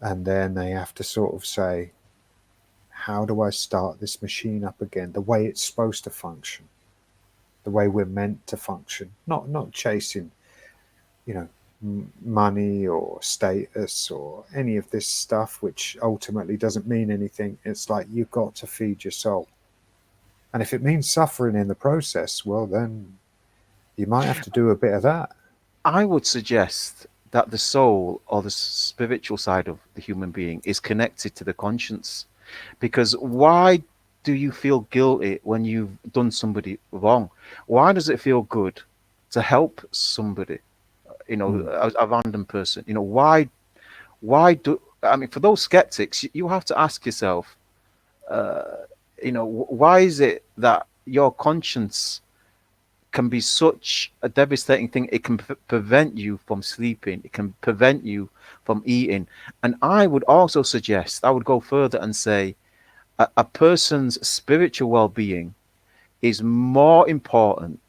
And then they have to sort of say, how do I start this machine up again? The way it's supposed to function, the way we're meant to function, not chasing, you know, money or status or any of this stuff, which ultimately doesn't mean anything. It's like you've got to feed your soul. And if it means suffering in the process, well, then you might have to do a bit of that. I would suggest that the soul or the spiritual side of the human being is connected to the conscience. Because why do you feel guilty when you've done somebody wrong? Why does it feel good to help somebody? You know, a random person. You know, why do, I mean, for those skeptics, you have to ask yourself, you know, why is it that your conscience can be such a devastating thing? It can prevent you from sleeping. It can prevent you from eating. And I would also suggest, I would go further and say, a person's spiritual well-being is more important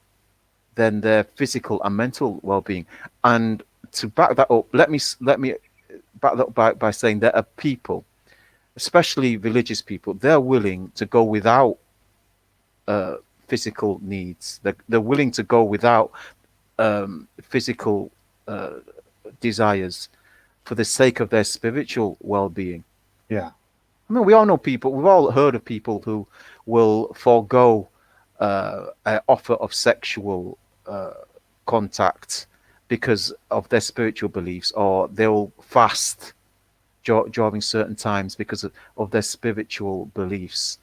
than their physical and mental well-being. And to back that up, let me back that up by saying there are people, especially religious people, they're willing to go without physical needs. They're willing to go without physical desires for the sake of their spiritual well-being. Yeah. I mean, we all know people, we've all heard of people who will forego an offer of sexual contact because of their spiritual beliefs, or they'll fast during certain times because of their spiritual beliefs.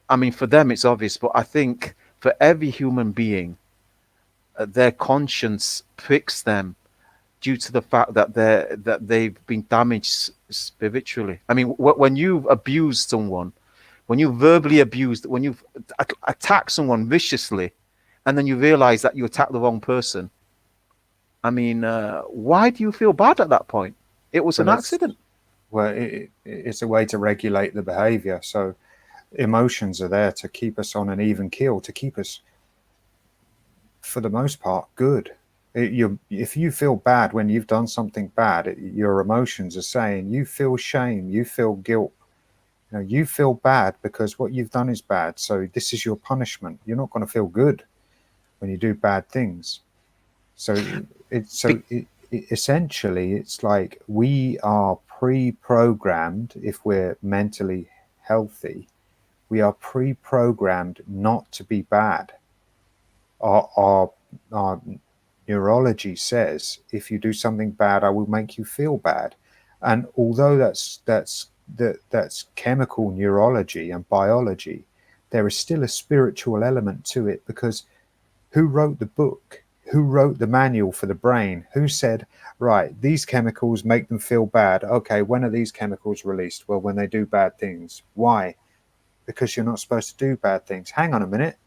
I mean, for them it's obvious, but I think for every human being, their conscience pricks them due to the fact that they've been damaged spiritually. I mean, when you've abused someone, when you verbally abused, when you've attacked someone viciously, and then you realize that you attacked the wrong person, I mean, why do you feel bad at that point? It was an accident. Well, it's a way to regulate the behavior. So emotions are there to keep us on an even keel, to keep us, for the most part, good. If you feel bad when you've done something bad, your emotions are saying you feel shame, you feel guilt. You know, you feel bad because what you've done is bad. So this is your punishment. You're not going to feel good when you do bad things. So essentially, it's like we are pre-programmed. If we're mentally healthy, we are pre-programmed not to be bad. Our neurology says, if you do something bad, I will make you feel bad. And although that's chemical neurology and biology, there is still a spiritual element to it, because who wrote the book? Who wrote the manual for the brain? Who said, right, these chemicals make them feel bad. Okay, when are these chemicals released? Well, when they do bad things. Why? Because you're not supposed to do bad things. Hang on a minute.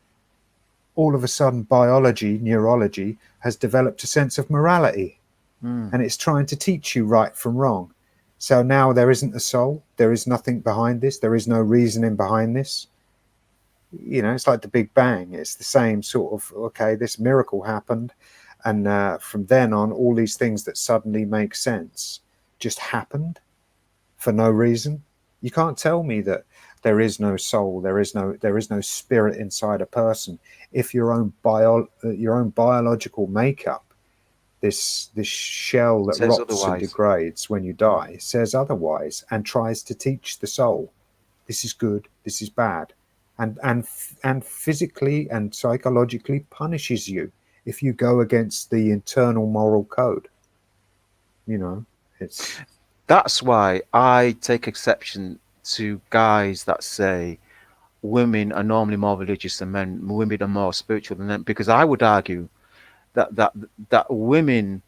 All of a sudden, biology, neurology has developed a sense of morality, and it's trying to teach you right from wrong. So now there isn't a soul. There is nothing behind this. There is no reasoning behind this. It's like the Big Bang. It's the same sort of, okay, this miracle happened, and from then on, all these things that suddenly make sense just happened for no reason. You can't tell me that there is no soul, there is no spirit inside a person if your own biological makeup, this shell that Says rots and otherwise. degrades when you die, says otherwise and tries to teach the soul this is good, this is bad, and physically and psychologically punishes you if you go against the internal moral code. You know, it's That's why I take exception to guys that say women are normally more religious than men, women are more spiritual than men, because I would argue that women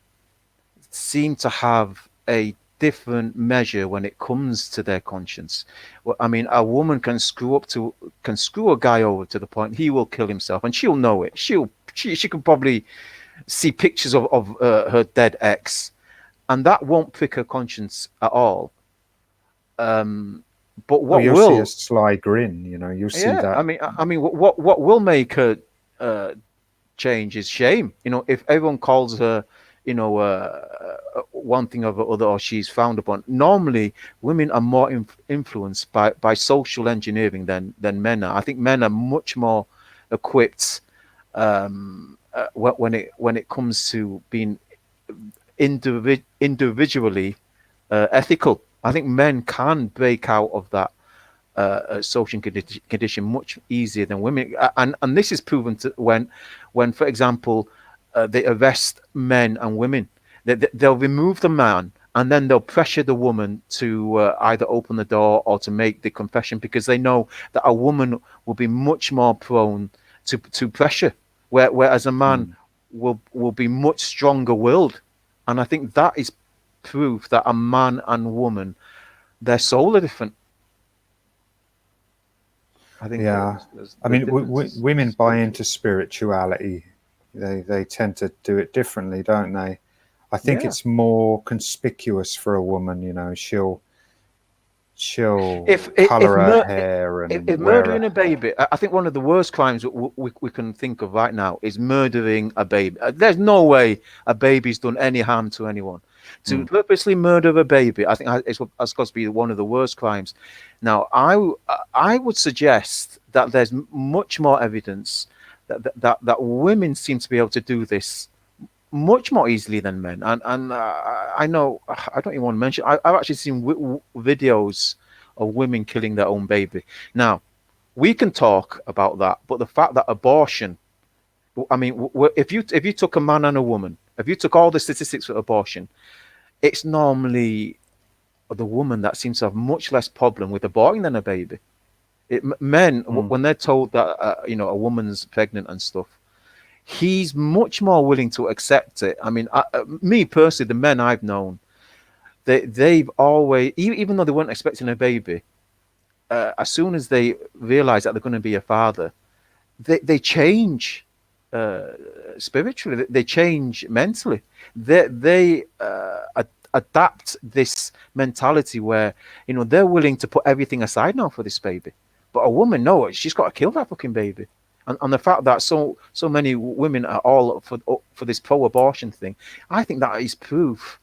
seem to have a different measure when it comes to their conscience. Well, I mean, a woman can screw a guy over to the point he will kill himself, and she'll know it. She can probably see pictures of her dead ex, and that won't prick her conscience at all. Um, but oh, what you'll see a will, sly grin. You'll see yeah, that. I mean, what will make her uh, change is shame. If everyone calls her, one thing or the other, or she's frowned upon. Normally, women are more influenced by social engineering than men are. I think men are much more equipped when it comes to being individually ethical. I think men can break out of that social condition much easier than women, and this is proven to when, for example, they arrest men and women. They'll remove the man, and then they'll pressure the woman to either open the door or to make the confession, because they know that a woman will be much more prone to pressure, whereas a man Mm, will be much stronger willed. And I think that is proof that a man and woman, their soul are different. I think yeah, I the mean, difference is women buy spiritual. into spirituality. They tend to do it differently, don't they? I think Yeah. it's more conspicuous for a woman. She'll If color her hair and if wear murdering a. a baby, I think one of the worst crimes that we can think of right now is murdering a baby. There's no way a baby's done any harm to anyone. To Mm, purposely murder a baby, I think it's got to be one of the worst crimes. Now, I would suggest that there's much more evidence that women seem to be able to do this much more easily than men. And I know, I don't even want to mention. I've actually seen videos of women killing their own baby. Now, we can talk about that, but the fact that abortion, I mean, if you took a man and a woman, if you took all the statistics for abortion, it's normally the woman that seems to have much less problem with aborting than a baby. Men, mm, when they're told that a woman's pregnant and stuff, he's much more willing to accept it. I mean, me personally, the men I've known, they've always, even though they weren't expecting a baby, as soon as they realize that they're going to be a father, they change uh, spiritually, they change mentally, they adapt this mentality where they're willing to put everything aside now for this baby. But a woman, no, she's got to kill that fucking baby. And the fact that so many women are all for this pro-abortion thing, I think that is proof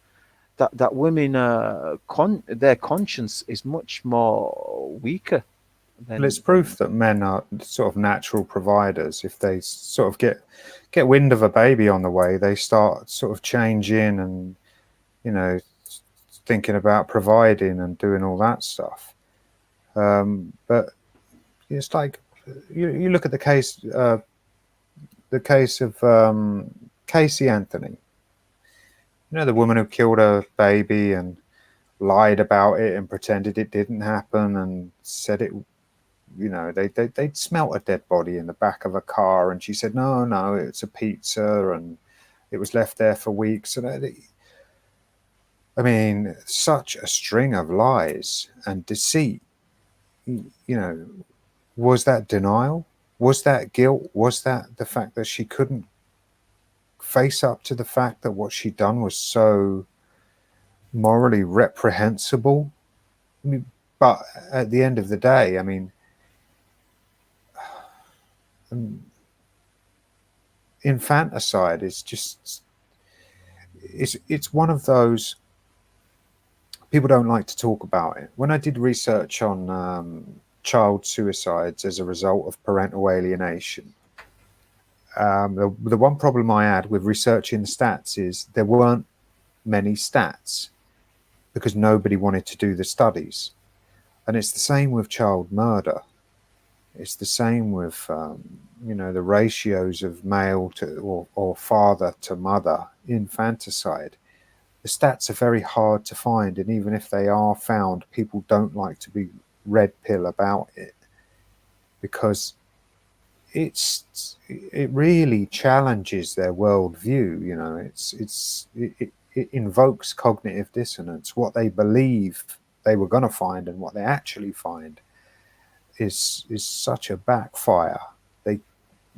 that women their conscience is much more weaker well, it's than proof that men are sort of natural providers. If they sort of get wind of a baby on the way, they start sort of changing and you know thinking about providing and doing all that stuff. But it's like you look at the case of Casey Anthony. The woman who killed her baby and lied about it and pretended it didn't happen and said it. They'd smelt a dead body in the back of a car, and she said, "No, no, it's a pizza, and it was left there for weeks." And I mean, such a string of lies and deceit. You know, was that denial? Was that guilt? Was that the fact that she couldn't face up to the fact that what she'd done was so morally reprehensible? I mean, but at the end of the day, I mean, infanticide is just, it's one of those, people don't like to talk about it. When I did research on child suicides as a result of parental alienation, the one problem I had with researching the stats is there weren't many stats because nobody wanted to do the studies. And it's the same with child murder. It's the same with the ratios of male to or father to mother infanticide. The stats are very hard to find, and even if they are found, people don't like to be red pill about it, because it really challenges their worldview. It invokes cognitive dissonance. What they believe they were going to find and what they actually find is such a backfire.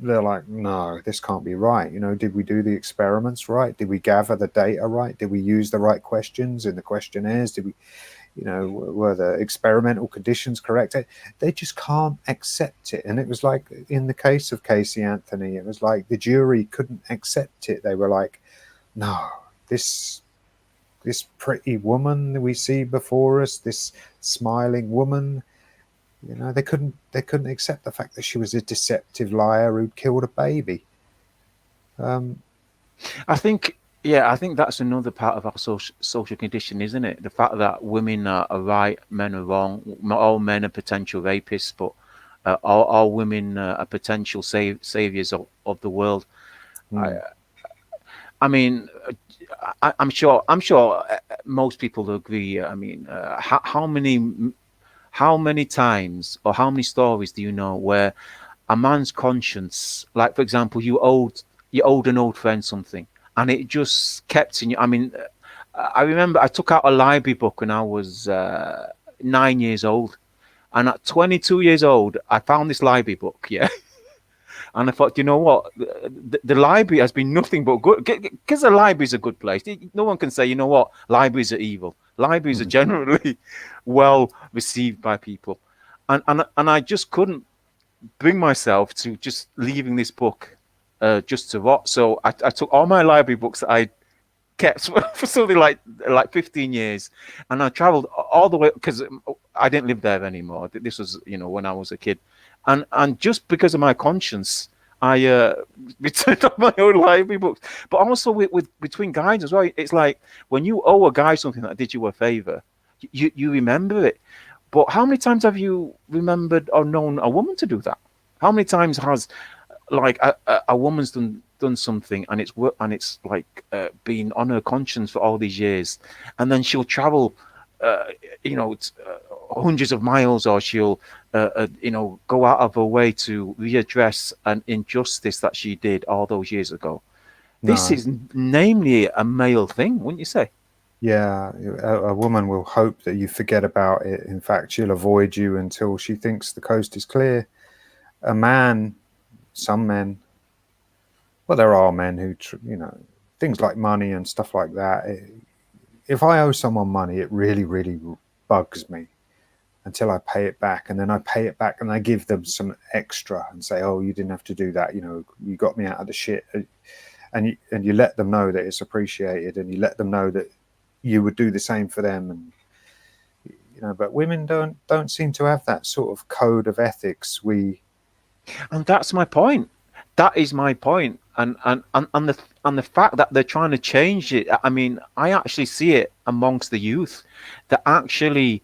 They're like, no, this can't be right. Did we do the experiments right? Did we gather the data right? Did we use the right questions in the questionnaires? Did we, were the experimental conditions correct? They just can't accept it. And it was like in the case of Casey Anthony, it was like the jury couldn't accept it. They were like, no, this pretty woman we see before us, this smiling woman, they couldn't accept the fact that she was a deceptive liar who'd killed a baby. I think that's another part of our social condition, isn't it? The fact that women are right, men are wrong. Not all men are potential rapists, but all women are potential saviors of the world. I mean, I'm sure most people agree. I mean, how many times or how many stories do you know where a man's conscience, like for example, you owed an old friend something, and it just kept in you. I mean, I remember I took out a library book when I was 9 years old, and at 22 years old, I found this library book. Yeah. And I thought, you know what, the library has been nothing but good, because the library is a good place. No one can say, you know what, libraries are evil. Libraries are generally well received by people, and I just couldn't bring myself to just leaving this book just to rot. So I took all my library books that I kept for something like 15 years, and I traveled all the way, because I didn't live there anymore. This was when I was a kid, and just because of my conscience, I returned all my own library books. But also with between guys as well, it's like when you owe a guy something that did you a favor, you remember it. But how many times have you remembered or known a woman to do that? How many times has like a woman's done something and it's like been on her conscience for all these years, and then she'll travel hundreds of miles, or she'll go out of her way to readdress an injustice that she did all those years ago. No. This is namely a male thing, wouldn't you say? Yeah, a woman will hope that you forget about it. In fact, she'll avoid you until she thinks the coast is clear. A man, some men, well, there are men who, things like money and stuff like that. If I owe someone money, it really, really bugs me until I pay it back. And then I pay it back and I give them some extra and say, oh, you didn't have to do that. You got me out of the shit. And you let them know that it's appreciated, and you let them know that you would do the same for them. And but women don't seem to have that sort of code of ethics. And that's my point. That is my point. And the fact that they're trying to change it. I mean, I actually see it amongst the youth that actually,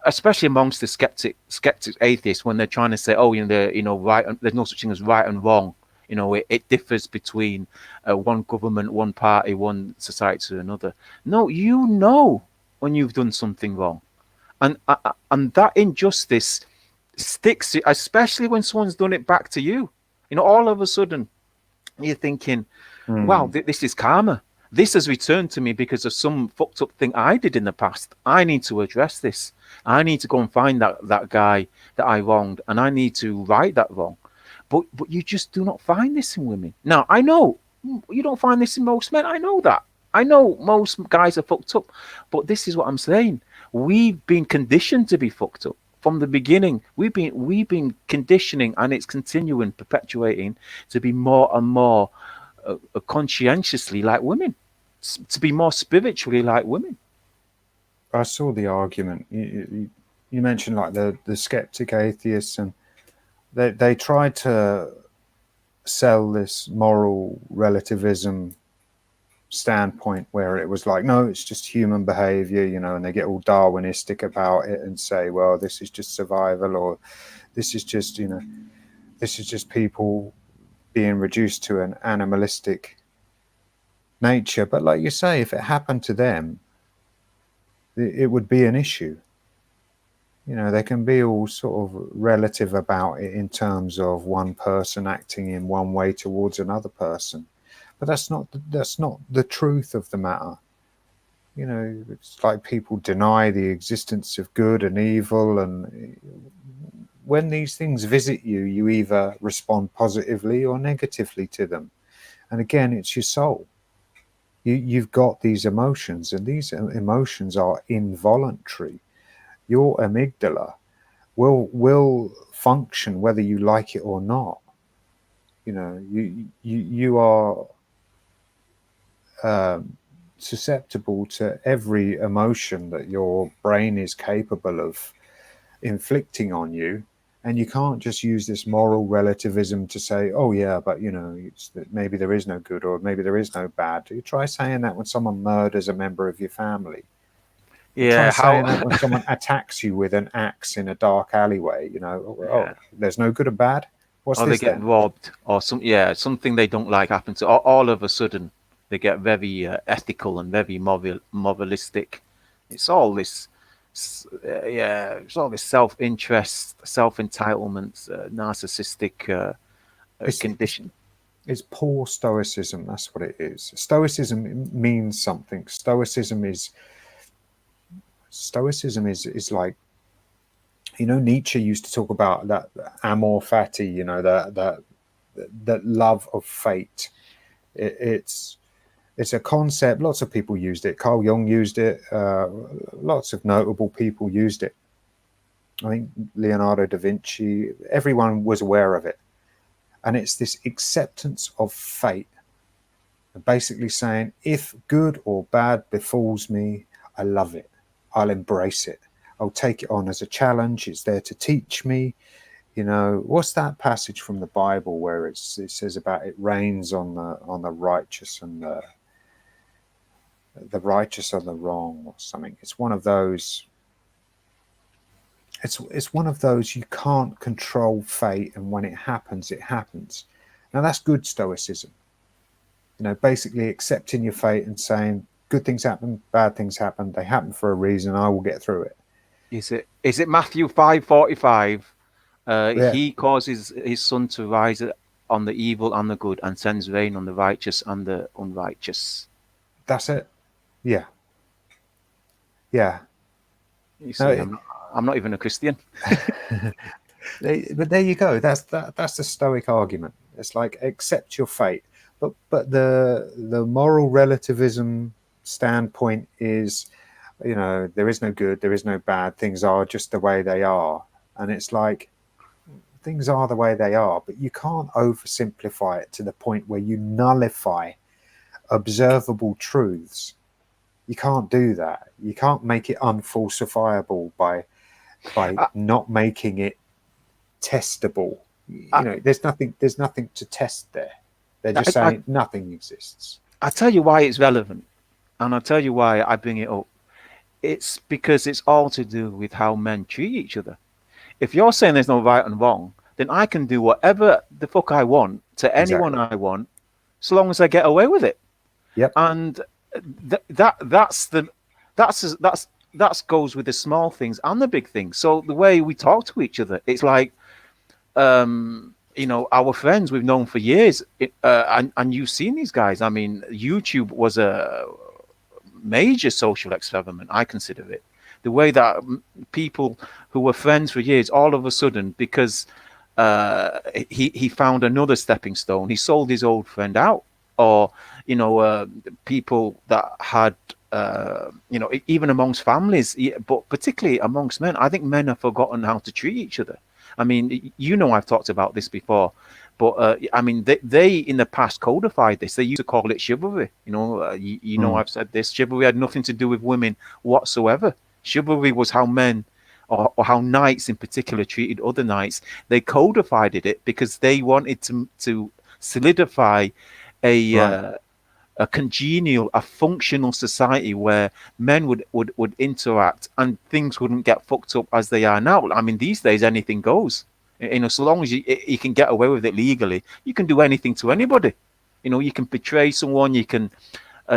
especially amongst the skeptics, atheists, when they're trying to say, oh, right, there's no such thing as right and wrong. It differs between one government, one party, one society to another. No, when you've done something wrong, and that injustice sticks, especially when someone's done it back to you. All of a sudden, you're thinking, wow, this is karma. This has returned to me because of some fucked up thing I did in the past. I need to address this. I need to go and find that guy that I wronged, and I need to right that wrong. But you just do not find this in women. Now, I know you don't find this in most men. I know that. I know most guys are fucked up. But this is what I'm saying. We've been conditioned to be fucked up. from the beginning. We've been conditioning, and it's continuing, perpetuating to be more and more conscientiously like women, to be more spiritually like women. I saw the argument. You mentioned like the skeptic atheists, and they tried to sell this moral relativism standpoint where it was like, no, it's just human behavior, and they get all Darwinistic about it and say, well, this is just survival, or this is just, this is just people being reduced to an animalistic nature. But like you say, if it happened to them, it would be an issue. They can be all sort of relative about it in terms of one person acting in one way towards another person, but that's not the truth of the matter. It's like people deny the existence of good and evil, and when these things visit you, you either respond positively or negatively to them. And again, it's your soul. You've got these emotions, and these emotions are involuntary. Your amygdala will function whether you like it or not. You are susceptible to every emotion that your brain is capable of inflicting on you, and you can't just use this moral relativism to say, oh yeah, but maybe there is no good, or maybe there is no bad. You try saying that when someone murders a member of your family. You try Yeah, saying how? that when someone attacks you with an axe in a dark alleyway. Yeah. Oh, there's no good or bad. What's Or they this get then? robbed, or something they don't like happens. All of a sudden, they get very ethical and very moralistic. It's all this, it's all this self-interest, self-entitlement, narcissistic It's condition. it's poor stoicism. That's what it is. Stoicism means something. Stoicism is like, Nietzsche used to talk about that amor fati, that love of fate. It's a concept. Lots of people used it. Carl Jung used it. Lots of notable people used it. I think Leonardo da Vinci. Everyone was aware of it, and it's this acceptance of fate. Basically saying, if good or bad befalls me, I love it. I'll embrace it. I'll take it on as a challenge. It's there to teach me. What's that passage from the Bible where it says about it rains on the righteous and the righteous and the wrong, or something? It's one of those. It's one of those, you can't control fate, and when it happens, it happens. Now that's good stoicism. Basically accepting your fate and saying, good things happen, bad things happen. They happen for a reason. I will get through it. Is it Matthew 5:45? Yeah, He causes his sun to rise on the evil and the good, and sends rain on the righteous and the unrighteous. that's it. Yeah, yeah. You No, see, I'm not even a Christian. but there you go. That's the Stoic argument. It's like, accept your fate. But the moral relativism standpoint is, there is no good, there is no bad. Things are just the way they are, and it's like, things are the way they are. But you can't oversimplify it to the point where you nullify observable truths. You can't do that. You can't make it unfalsifiable by I, not making it testable. I, There's nothing to test there. They're just I, I, saying nothing exists. I tell you why it's relevant, and I'll tell you why I bring it up. It's because it's all to do with how men treat each other. If you're saying there's no right and wrong, then I can do whatever the fuck I want to anyone Exactly. I want, so long as I get away with it. Yep. And that's goes with the small things and the big things. So the way we talk to each other, it's like, our friends we've known for years, and you've seen these guys. I mean, YouTube was a major social experiment, I consider it. The way that people who were friends for years, all of a sudden, because he found another stepping stone, he sold his old friend out. Or people that had even amongst families, but particularly amongst men, I think men have forgotten how to treat each other. I mean, I've talked about this before, but I mean, they in the past codified this. They used to call it chivalry. I've said this. Chivalry had nothing to do with women whatsoever. Chivalry was how men, or how knights in particular, treated other knights. They codified it because they wanted to solidify a Right. a congenial, a functional society where men would interact and things wouldn't get fucked up as they are now. I mean, these days anything goes. So long as you can get away with it legally, you can do anything to anybody. You can betray someone, you can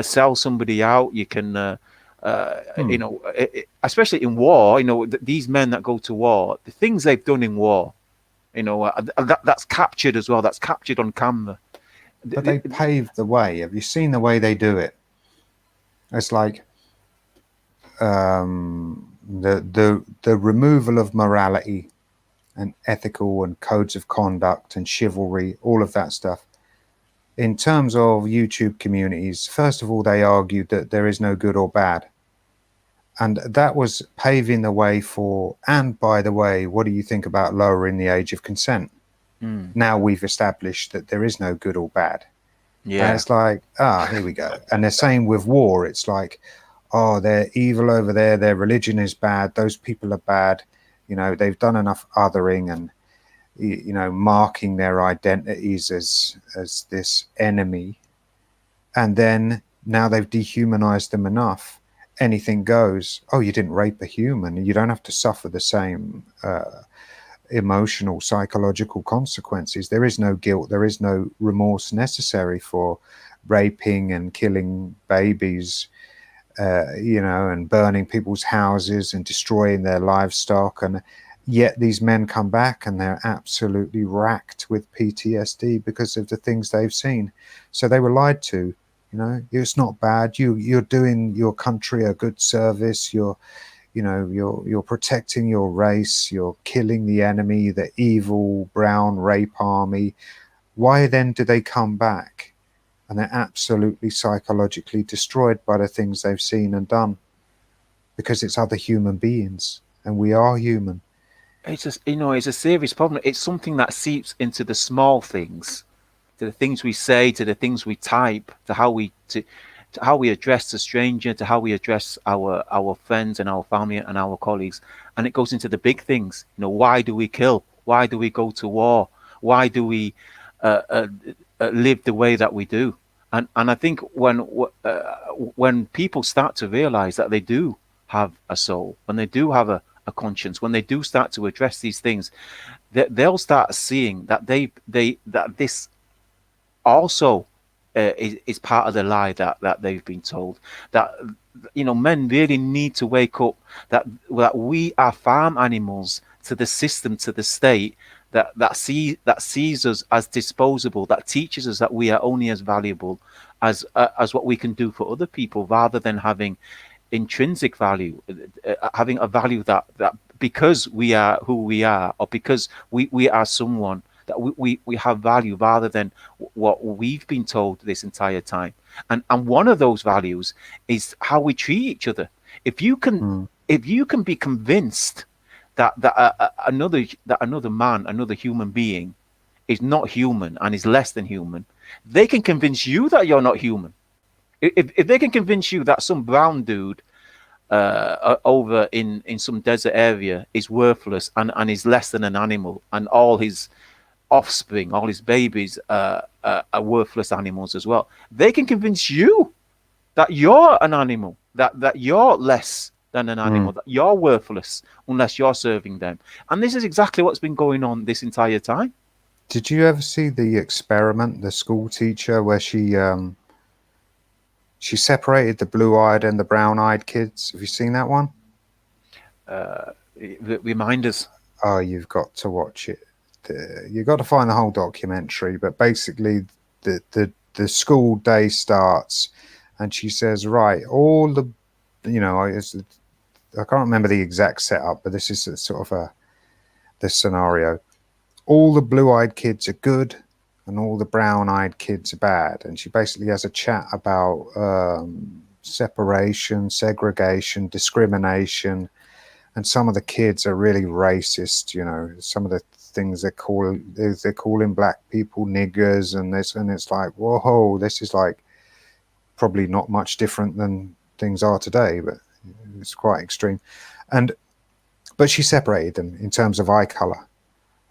sell somebody out, you can, especially in war. These men that go to war, the things they've done in war, that's captured as well. That's captured on camera. But they paved the way. Have you seen the way they do it? It's like the removal of morality and ethical and codes of conduct and chivalry, all of that stuff. In terms of YouTube communities, first of all, they argued that there is no good or bad. And that was paving the way for, and by the way, what do you think about lowering the age of consent? Now we've established that there is no good or bad. Yeah. And it's like, here we go. And the same with war. It's like, oh, they're evil over there. Their religion is bad. Those people are bad. They've done enough othering and, marking their identities as this enemy. And then now they've dehumanized them enough. Anything goes. Oh, you didn't rape a human. You don't have to suffer the same emotional, psychological consequences. There is no guilt. There is no remorse necessary for raping and killing babies, and burning people's houses and destroying their livestock. And yet these men come back and they're absolutely racked with PTSD because of the things they've seen. So they were lied to. It's not bad. You're doing your country a good service. You're protecting your race. You're killing the enemy, the evil brown rape army. Why then do they come back? And they're absolutely psychologically destroyed by the things they've seen and done, because it's other human beings, and we are human. It's a serious problem. It's something that seeps into the small things, to the things we say, to the things we type, to how we address the stranger, to how we address our friends and our family and our colleagues, and it goes into the big things. Why do we kill? Why do we go to war? Why do we live the way that we do? And I think when people start to realize that they do have a soul, when they do have a conscience, when they do start to address these things, they'll start seeing that that this also is part of the lie that they've been told, that men really need to wake up, that we are farm animals to the system, to the state, that sees us as disposable, that teaches us that we are only as valuable as what we can do for other people, rather than having intrinsic value, having a value that because we are who we are, or because we are someone, that we have value, rather than what we've been told this entire time. And one of those values is how we treat each other. If you can be convinced that another man, another human being, is not human and is less than human, they can convince you that you're not human. If they can convince you that some brown dude over in some desert area is worthless and is less than an animal, and all his offspring, all his babies are worthless animals as well, they can convince you that you're an animal, that you're less than an animal, that you're worthless unless you're serving them. And this is exactly what's been going on this entire time. Did you ever see the experiment, the school teacher, where she separated the blue-eyed and the brown-eyed kids? Have you seen that one? Remind us. Oh, you've got to watch it. You've got to find the whole documentary. But basically, the school day starts, and she says, right, all the, I can't remember the exact setup, but this is sort of this scenario. All the blue-eyed kids are good, and all the brown-eyed kids are bad. And she basically has a chat about separation, segregation, discrimination, and some of the kids are really racist. You know, some of the things they're calling black people niggers, and this, and it's like, whoa, this is like probably not much different than things are today, but it's quite extreme. But she separated them in terms of eye color.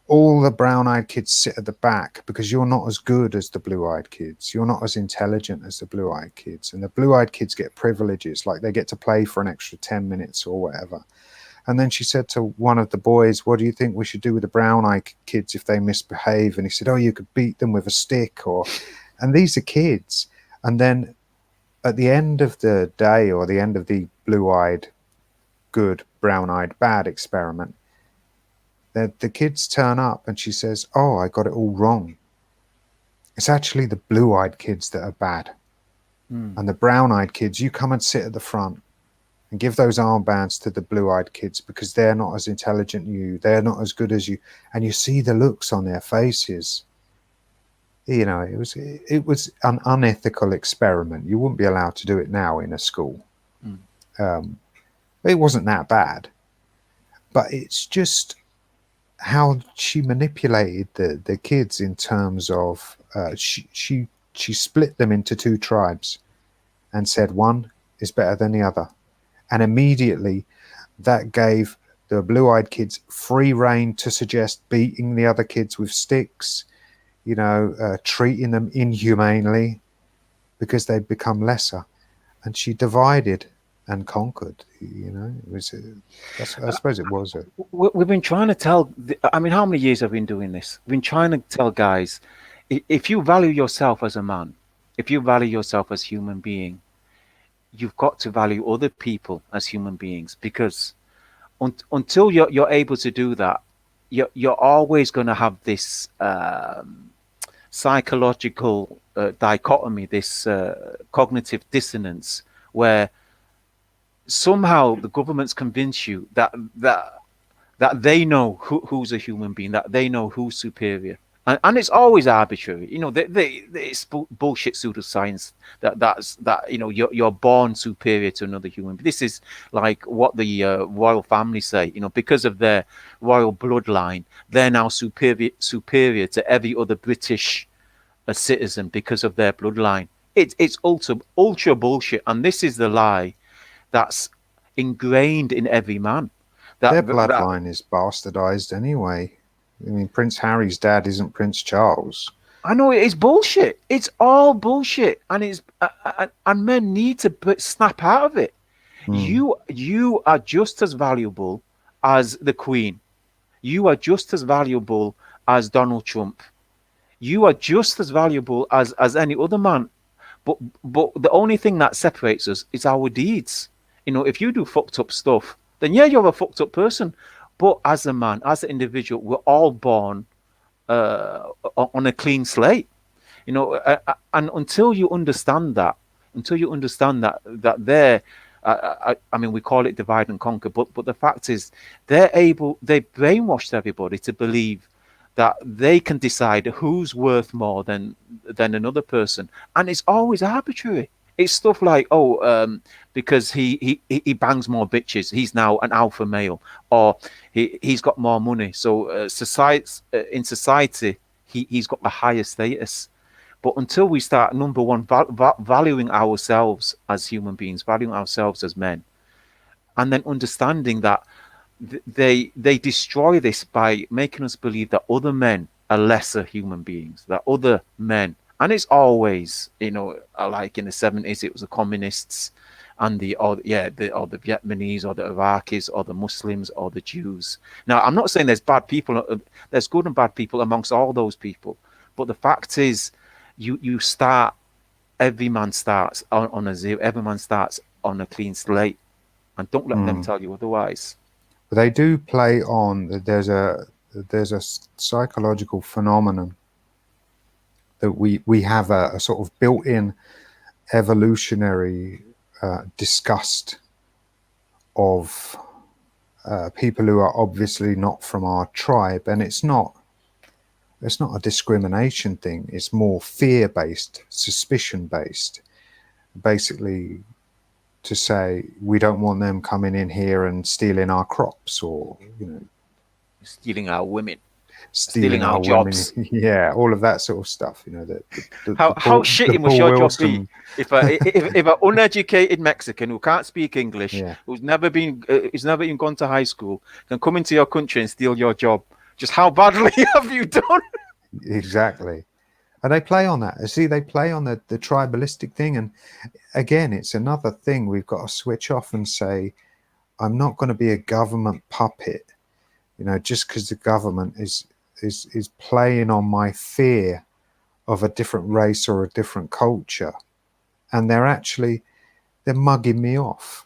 All the brown-eyed kids sit at the back because you're not as good as the blue-eyed kids. You're not as intelligent as the blue-eyed kids. And the blue-eyed kids get privileges, like they get to play for an extra 10 minutes or whatever. And then she said to one of the boys, what do you think we should do with the brown-eyed kids if they misbehave? And he said, oh, you could beat them with a stick. And these are kids. And then at the end of the day, or the end of the blue-eyed good, brown-eyed bad experiment, the kids turn up and she says, oh, I got it all wrong. It's actually the blue-eyed kids that are bad. And the brown-eyed kids, you come and sit at the front and give those armbands to the blue-eyed kids because they're not as intelligent as you, they're not as good as you, and you see the looks on their faces. You know, it was an unethical experiment. You wouldn't be allowed to do it now in a school. It wasn't that bad, but it's just how she manipulated the kids in terms of she split them into two tribes and said one is better than the other, and immediately that gave the blue-eyed kids free rein to suggest beating the other kids with sticks, you know, treating them inhumanely because they'd become lesser. And she divided and conquered. You know, it was I suppose it was a We've been trying to tell, I mean, how many years have we been doing this? We've been trying to tell guys, if you value yourself as a man, if you value yourself as human being, you've got to value other people as human beings, because until you're able to do that, you're always going to have this psychological dichotomy, this cognitive dissonance, where somehow the governments convince you that they know who's a human being, that they know who's superior, and it's always arbitrary. You know, it's bullshit pseudoscience that you know you're born superior to another human being. This is like what the royal family say. You know, because of their royal bloodline, they're now superior to every other British citizen because of their bloodline. It's ultra bullshit, and this is the lie that's ingrained in every man. Their bloodline is bastardized anyway. I mean, Prince Harry's dad isn't Prince Charles. I know it's bullshit. It's all bullshit, and and men need to snap out of it. You are just as valuable as the Queen. You are just as valuable as Donald Trump. You are just as valuable as any other man. But the only thing that separates us is our deeds. You know, if you do fucked up stuff, then yeah, you're a fucked up person. But as a man, as an individual, we're all born on a clean slate. You know, and until you understand that, they're, I mean, we call it divide and conquer, but the fact is, they brainwashed everybody to believe that they can decide who's worth more than another person, and it's always arbitrary. It's stuff like, because he bangs more bitches, he's now an alpha male, or he's got more money. So in society, he's got the higher status. But until we start, number one, valuing ourselves as human beings, valuing ourselves as men, and then understanding that they destroy this by making us believe that other men are lesser human beings, that other men. And it's always, you know, like in the 70s, it was the communists and the Vietnamese or the Iraqis or the Muslims or the Jews. Now, I'm not saying there's bad people, there's good and bad people amongst all those people. But the fact is, every man starts on a zero, every man starts on a clean slate. And don't let them tell you otherwise. They do play on, there's a psychological phenomenon that we have a sort of built-in evolutionary disgust of people who are obviously not from our tribe, and it's not a discrimination thing. It's more fear-based, suspicion-based. Basically, to say we don't want them coming in here and stealing our crops, or Stealing our women, stealing stealing our our women. jobs. Yeah, all of that sort of stuff. How The shitty must Paul your job be Wilson. if if an uneducated Mexican who can't speak English, Yeah, who's never even gone to high school, can come into your country and steal your job? Just how badly have you done? exactly. And they play on that. See, they play on the tribalistic thing. And again, it's another thing we've got to switch off and say, I'm not going to be a government puppet, just because the government is playing on my fear of a different race or a different culture. And they're mugging me off.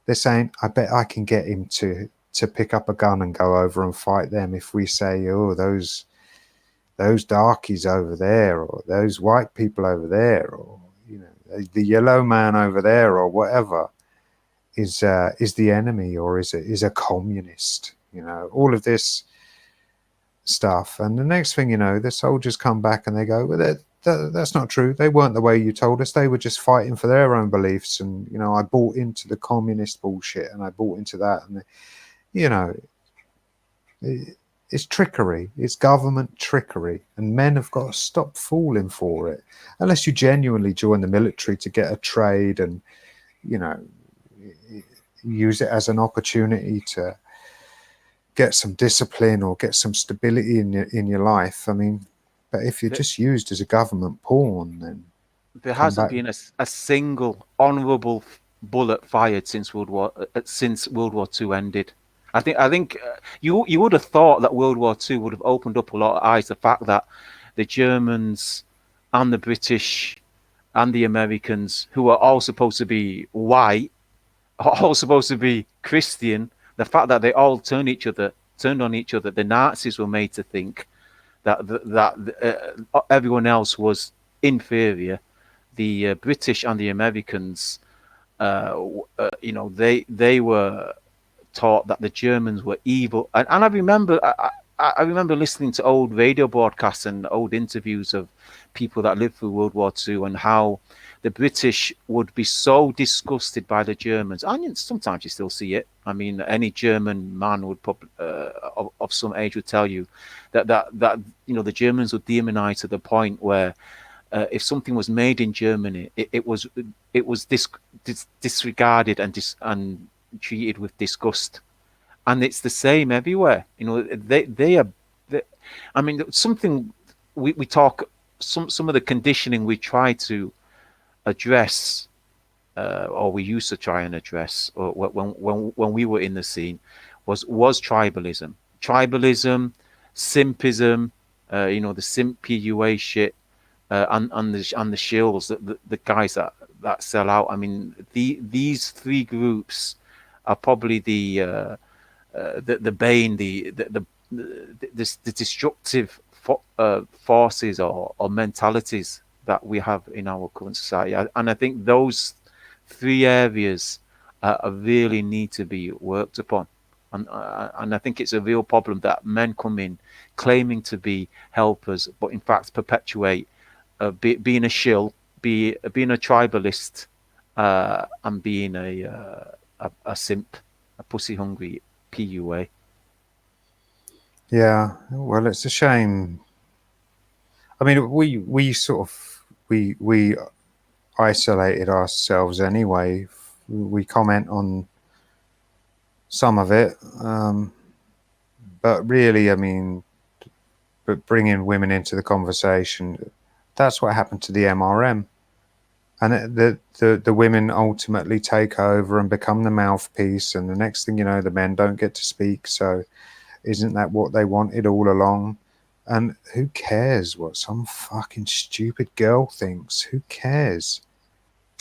They're saying, I bet I can get him to pick up a gun and go over and fight them if we say, oh, those darkies over there, or those white people over there, or the yellow man over there, or whatever is the enemy, or is a communist. All of this stuff. And the next thing you know, the soldiers come back and they go, well, that's not true. They weren't the way you told us. They were just fighting for their own beliefs. And I bought into the communist bullshit, and I bought into that. And it's trickery. It's government trickery, and men have got to stop falling for it. Unless you genuinely join the military to get a trade and use it as an opportunity to get some discipline or get some stability in your life. I mean, but if you're just used as a government pawn, then There hasn't been a single honourable bullet fired since World War II ended. I think you would have thought that World War II would have opened up a lot of eyes. The fact that the Germans and the British and the Americans, who are all supposed to be white, are all supposed to be Christian, the fact that they all turned on each other. The Nazis were made to think that everyone else was inferior. The British and the Americans, they were taught that the Germans were evil. And I remember listening to old radio broadcasts and old interviews of people that lived through World War II, and how the British would be so disgusted by the Germans. And sometimes you still see it. I mean, any German man would of some age would tell you that the Germans would demonize to the point where if something was made in Germany, it was disregarded and treated with disgust. And it's the same everywhere. I mean, something we talk, some of the conditioning we try to address, or we used to try and address, or when we were in the scene, was tribalism, simpism, the simp PUA shit, and the shills, the guys that sell out. I mean, these three groups are probably the bane, the destructive forces or mentalities that we have in our current society. And I think those three areas really need to be worked upon. And I think it's a real problem that men come in claiming to be helpers, but in fact perpetuate being a shill, being a tribalist, and being a simp, a pussy hungry PUA. Yeah, well, it's a shame. I mean, we sort of we isolated ourselves anyway. We comment on some of it, but really, I mean, but bringing women into the conversation, that's what happened to the MRM, and the women ultimately take over and become the mouthpiece, and the next thing you know, the men don't get to speak. So isn't that what they wanted all along? And who cares what some fucking stupid girl thinks? Who cares?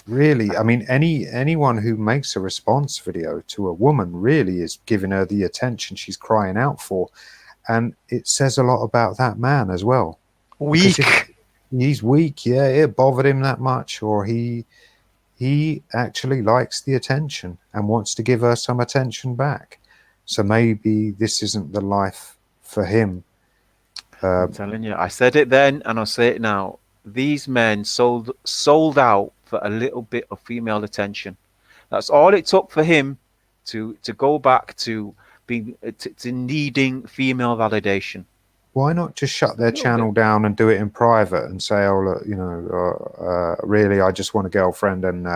Really, I mean, anyone who makes a response video to a woman really is giving her the attention she's crying out for. And it says a lot about that man as well. Weak. He's weak, yeah, it bothered him that much, or he actually likes the attention and wants to give her some attention back. So maybe this isn't the life for him. I'm telling you, I said it then and I'll say it now. These men sold out for a little bit of female attention. That's all it took for him to go back to being to needing female validation. Why not just shut A their little bit. channel down and do it in private and say, oh, look, really, I just want a girlfriend, and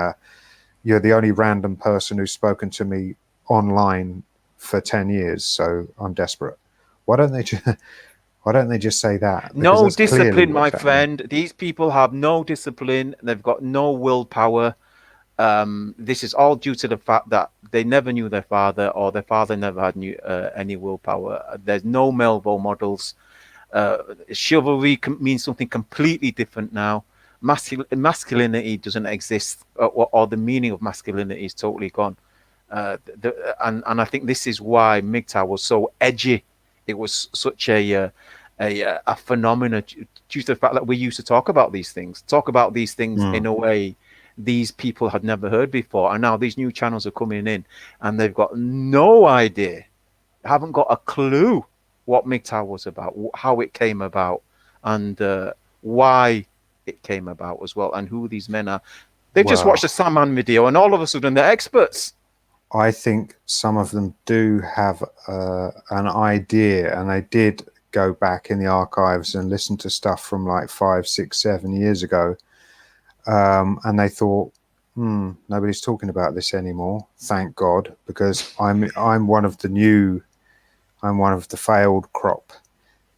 you're the only random person who's spoken to me online for 10 years, so I'm desperate. Why don't they just, why don't they just say that? Because No that's clearly discipline, my what's happening. friend. These people have no discipline. They've got no willpower. This is all due to the fact that they never knew their father, or their father never had any willpower. There's no male role models. Chivalry means something completely different now. Masculinity doesn't exist, or the meaning of masculinity is totally gone. And I think this is why MGTOW was so edgy. It was such a phenomenon due to the fact that we used to talk about these things in a way these people had never heard before, and now these new channels are coming in, and they've got no idea, haven't got a clue what MGTOW was about, how it came about, and why it came about as well, and who these men are. They've just watched Well, a Sandman video, and all of a sudden they're experts. I think some of them do have an idea, and they did go back in the archives and listen to stuff from like 5, 6, 7 years ago, and they thought, nobody's talking about this anymore. Thank God, because I'm one of the failed crop,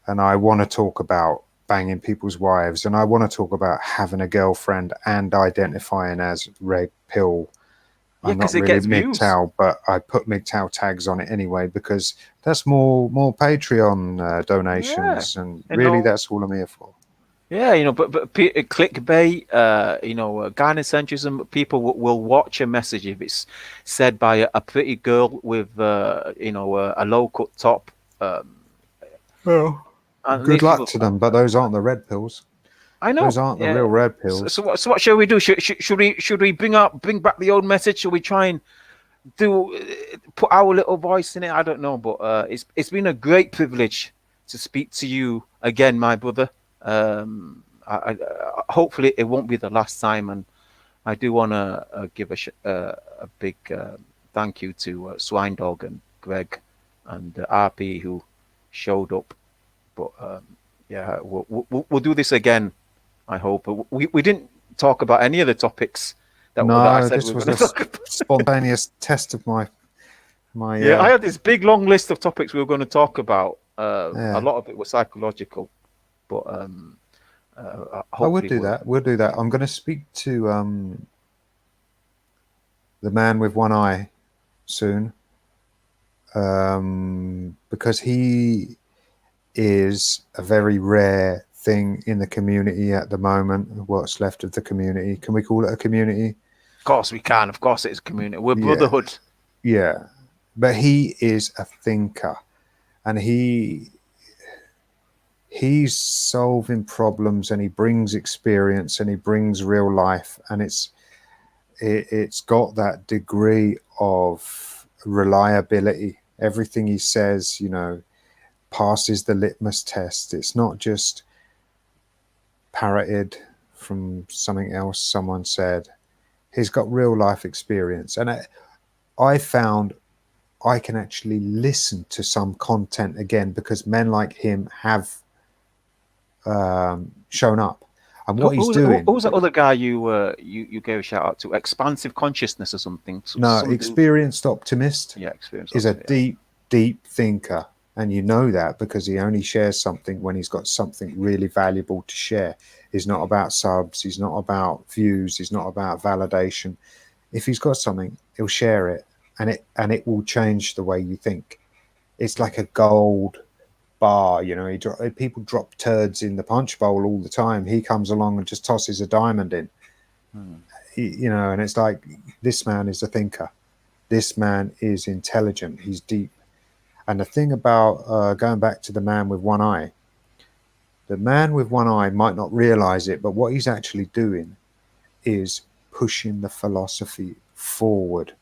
and I want to talk about banging people's wives, and I want to talk about having a girlfriend and identifying as red pill. Yeah, I'm not because it really gets views. MGTOW, but I put MGTOW tags on it anyway because that's more Patreon Yeah, donations, and you really know, that's all I'm here for. yeah, clickbait, gynocentrism. People will watch a message if it's said by a pretty girl with, a low cut top. Well, And good these luck people, to them, but those aren't the red pills. I Those know. aren't the Yeah. real red So, pills. what shall we do? Should we bring back the old message? Should we try and do put our little voice in it? I don't know, but it's been a great privilege to speak to you again, my brother. Hopefully it won't be the last time, and I do want to give a big thank you to Swine Dog and Greg and RP who showed up. But yeah, we'll do this again. I hope. But we didn't talk about any of the topics that I No, said we this were was going a to talk about. spontaneous test of my Yeah, I had this big long list of topics we were going to talk about. A yeah. lot of it was psychological, but I would hopefully do we'll. that. We'll do that. I'm going to speak to the man with one eye soon, because he is a very rare thing in the community at the moment. What's left of the community? Can we call it a community? Of course we can. Of course it's a community. We're Yeah, brotherhood. yeah. But he is a thinker, and he's solving problems, and he brings experience, and he brings real life, and it's got that degree of reliability. Everything he says, passes the litmus test. It's not just parroted from something else someone said. He's got real life experience, and I found I can actually listen to some content again because men like him have shown up, and what he's doing. Who's that other guy you gave a shout out to? Expansive consciousness or something? No, Some dude. experienced optimist Yeah, experience. is a Yeah. deep thinker, and you know that because he only shares something when he's got something really valuable to share. He's not about subs, he's not about views, he's not about validation. If he's got something, he'll share it, and it will change the way you think. It's like a gold bar, people drop turds in the punch bowl all the time. He comes along and just tosses a diamond in. And it's like, this man is a thinker. This man is intelligent. He's deep. And the thing about going back to the man with one eye, the man with one eye might not realize it, but what he's actually doing is pushing the philosophy forward.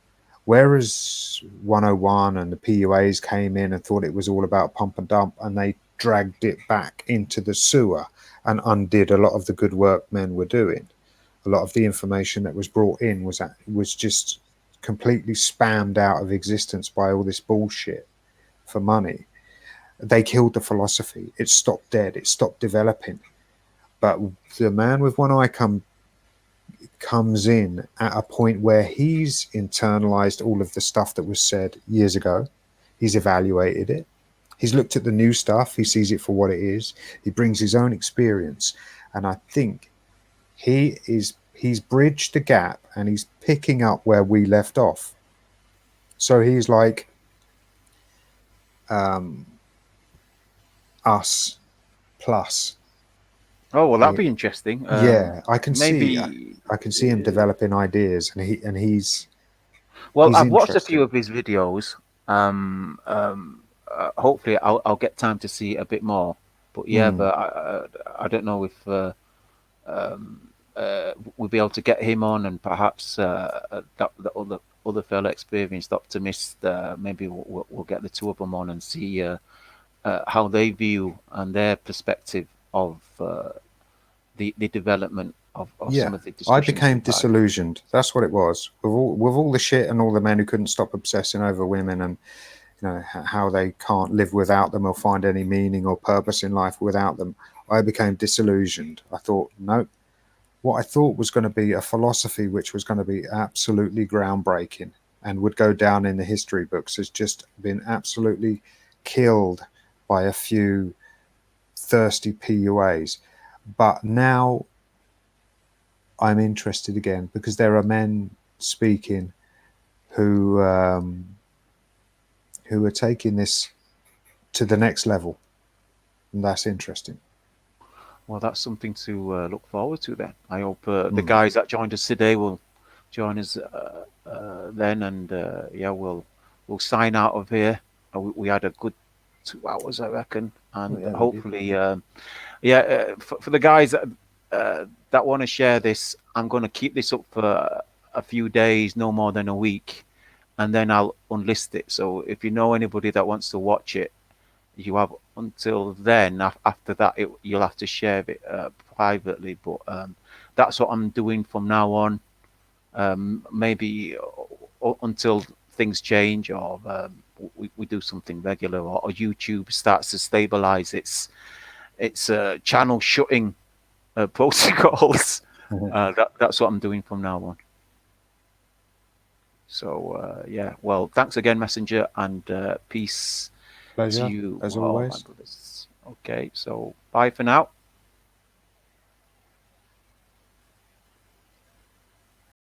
Whereas 101 and the PUAs came in and thought it was all about pump and dump, and they dragged it back into the sewer and undid a lot of the good work men were doing. A lot of the information that was brought in was just completely spammed out of existence by all this bullshit for money. They killed the philosophy. It stopped dead. It stopped developing. But the man with one eye comes in at a point where he's internalized all of the stuff that was said years ago. He's evaluated it. He's looked at the new stuff. He sees it for what it is. He brings his own experience. And I think he's bridged the gap and he's picking up where we left off. So he's like us plus. Oh well, that'd be interesting. Yeah, I can maybe see him developing ideas, and he's I've watched a interesting. few of his videos. Hopefully, I'll get time to see a bit more. But yeah, but I don't know if we'll be able to get him on, and perhaps the other fellow experienced optimist. Maybe we'll get the two of them on and see how they view and their perspective of the development of some of the discussions. I became disillusioned. That's what it was. With all the shit and all the men who couldn't stop obsessing over women and how they can't live without them or find any meaning or purpose in life without them. I became disillusioned. I thought, nope. What I thought was going to be a philosophy which was going to be absolutely groundbreaking and would go down in the history books has just been absolutely killed by a few thirsty PUAs. But now I'm interested again because there are men speaking who are taking this to the next level, and that's interesting. Well, that's something to look forward to then. I hope the guys that joined us today will join us then, and we'll sign out of here. We had a good 2 hours, I reckon, and hopefully, for the guys that want to share this, I'm going to keep this up for a few days, no more than a week, and then I'll unlist it. So if you know anybody that wants to watch it, you have until then. After that, you'll have to share it privately. But that's what I'm doing from now on. Maybe until things change, or we do something regular, or YouTube starts to stabilize its channel shutting protocols. That's what I'm doing from now on. So well, thanks again, Messenger, and peace. Pleasure, to you as always. my brothers. Okay, so bye for now.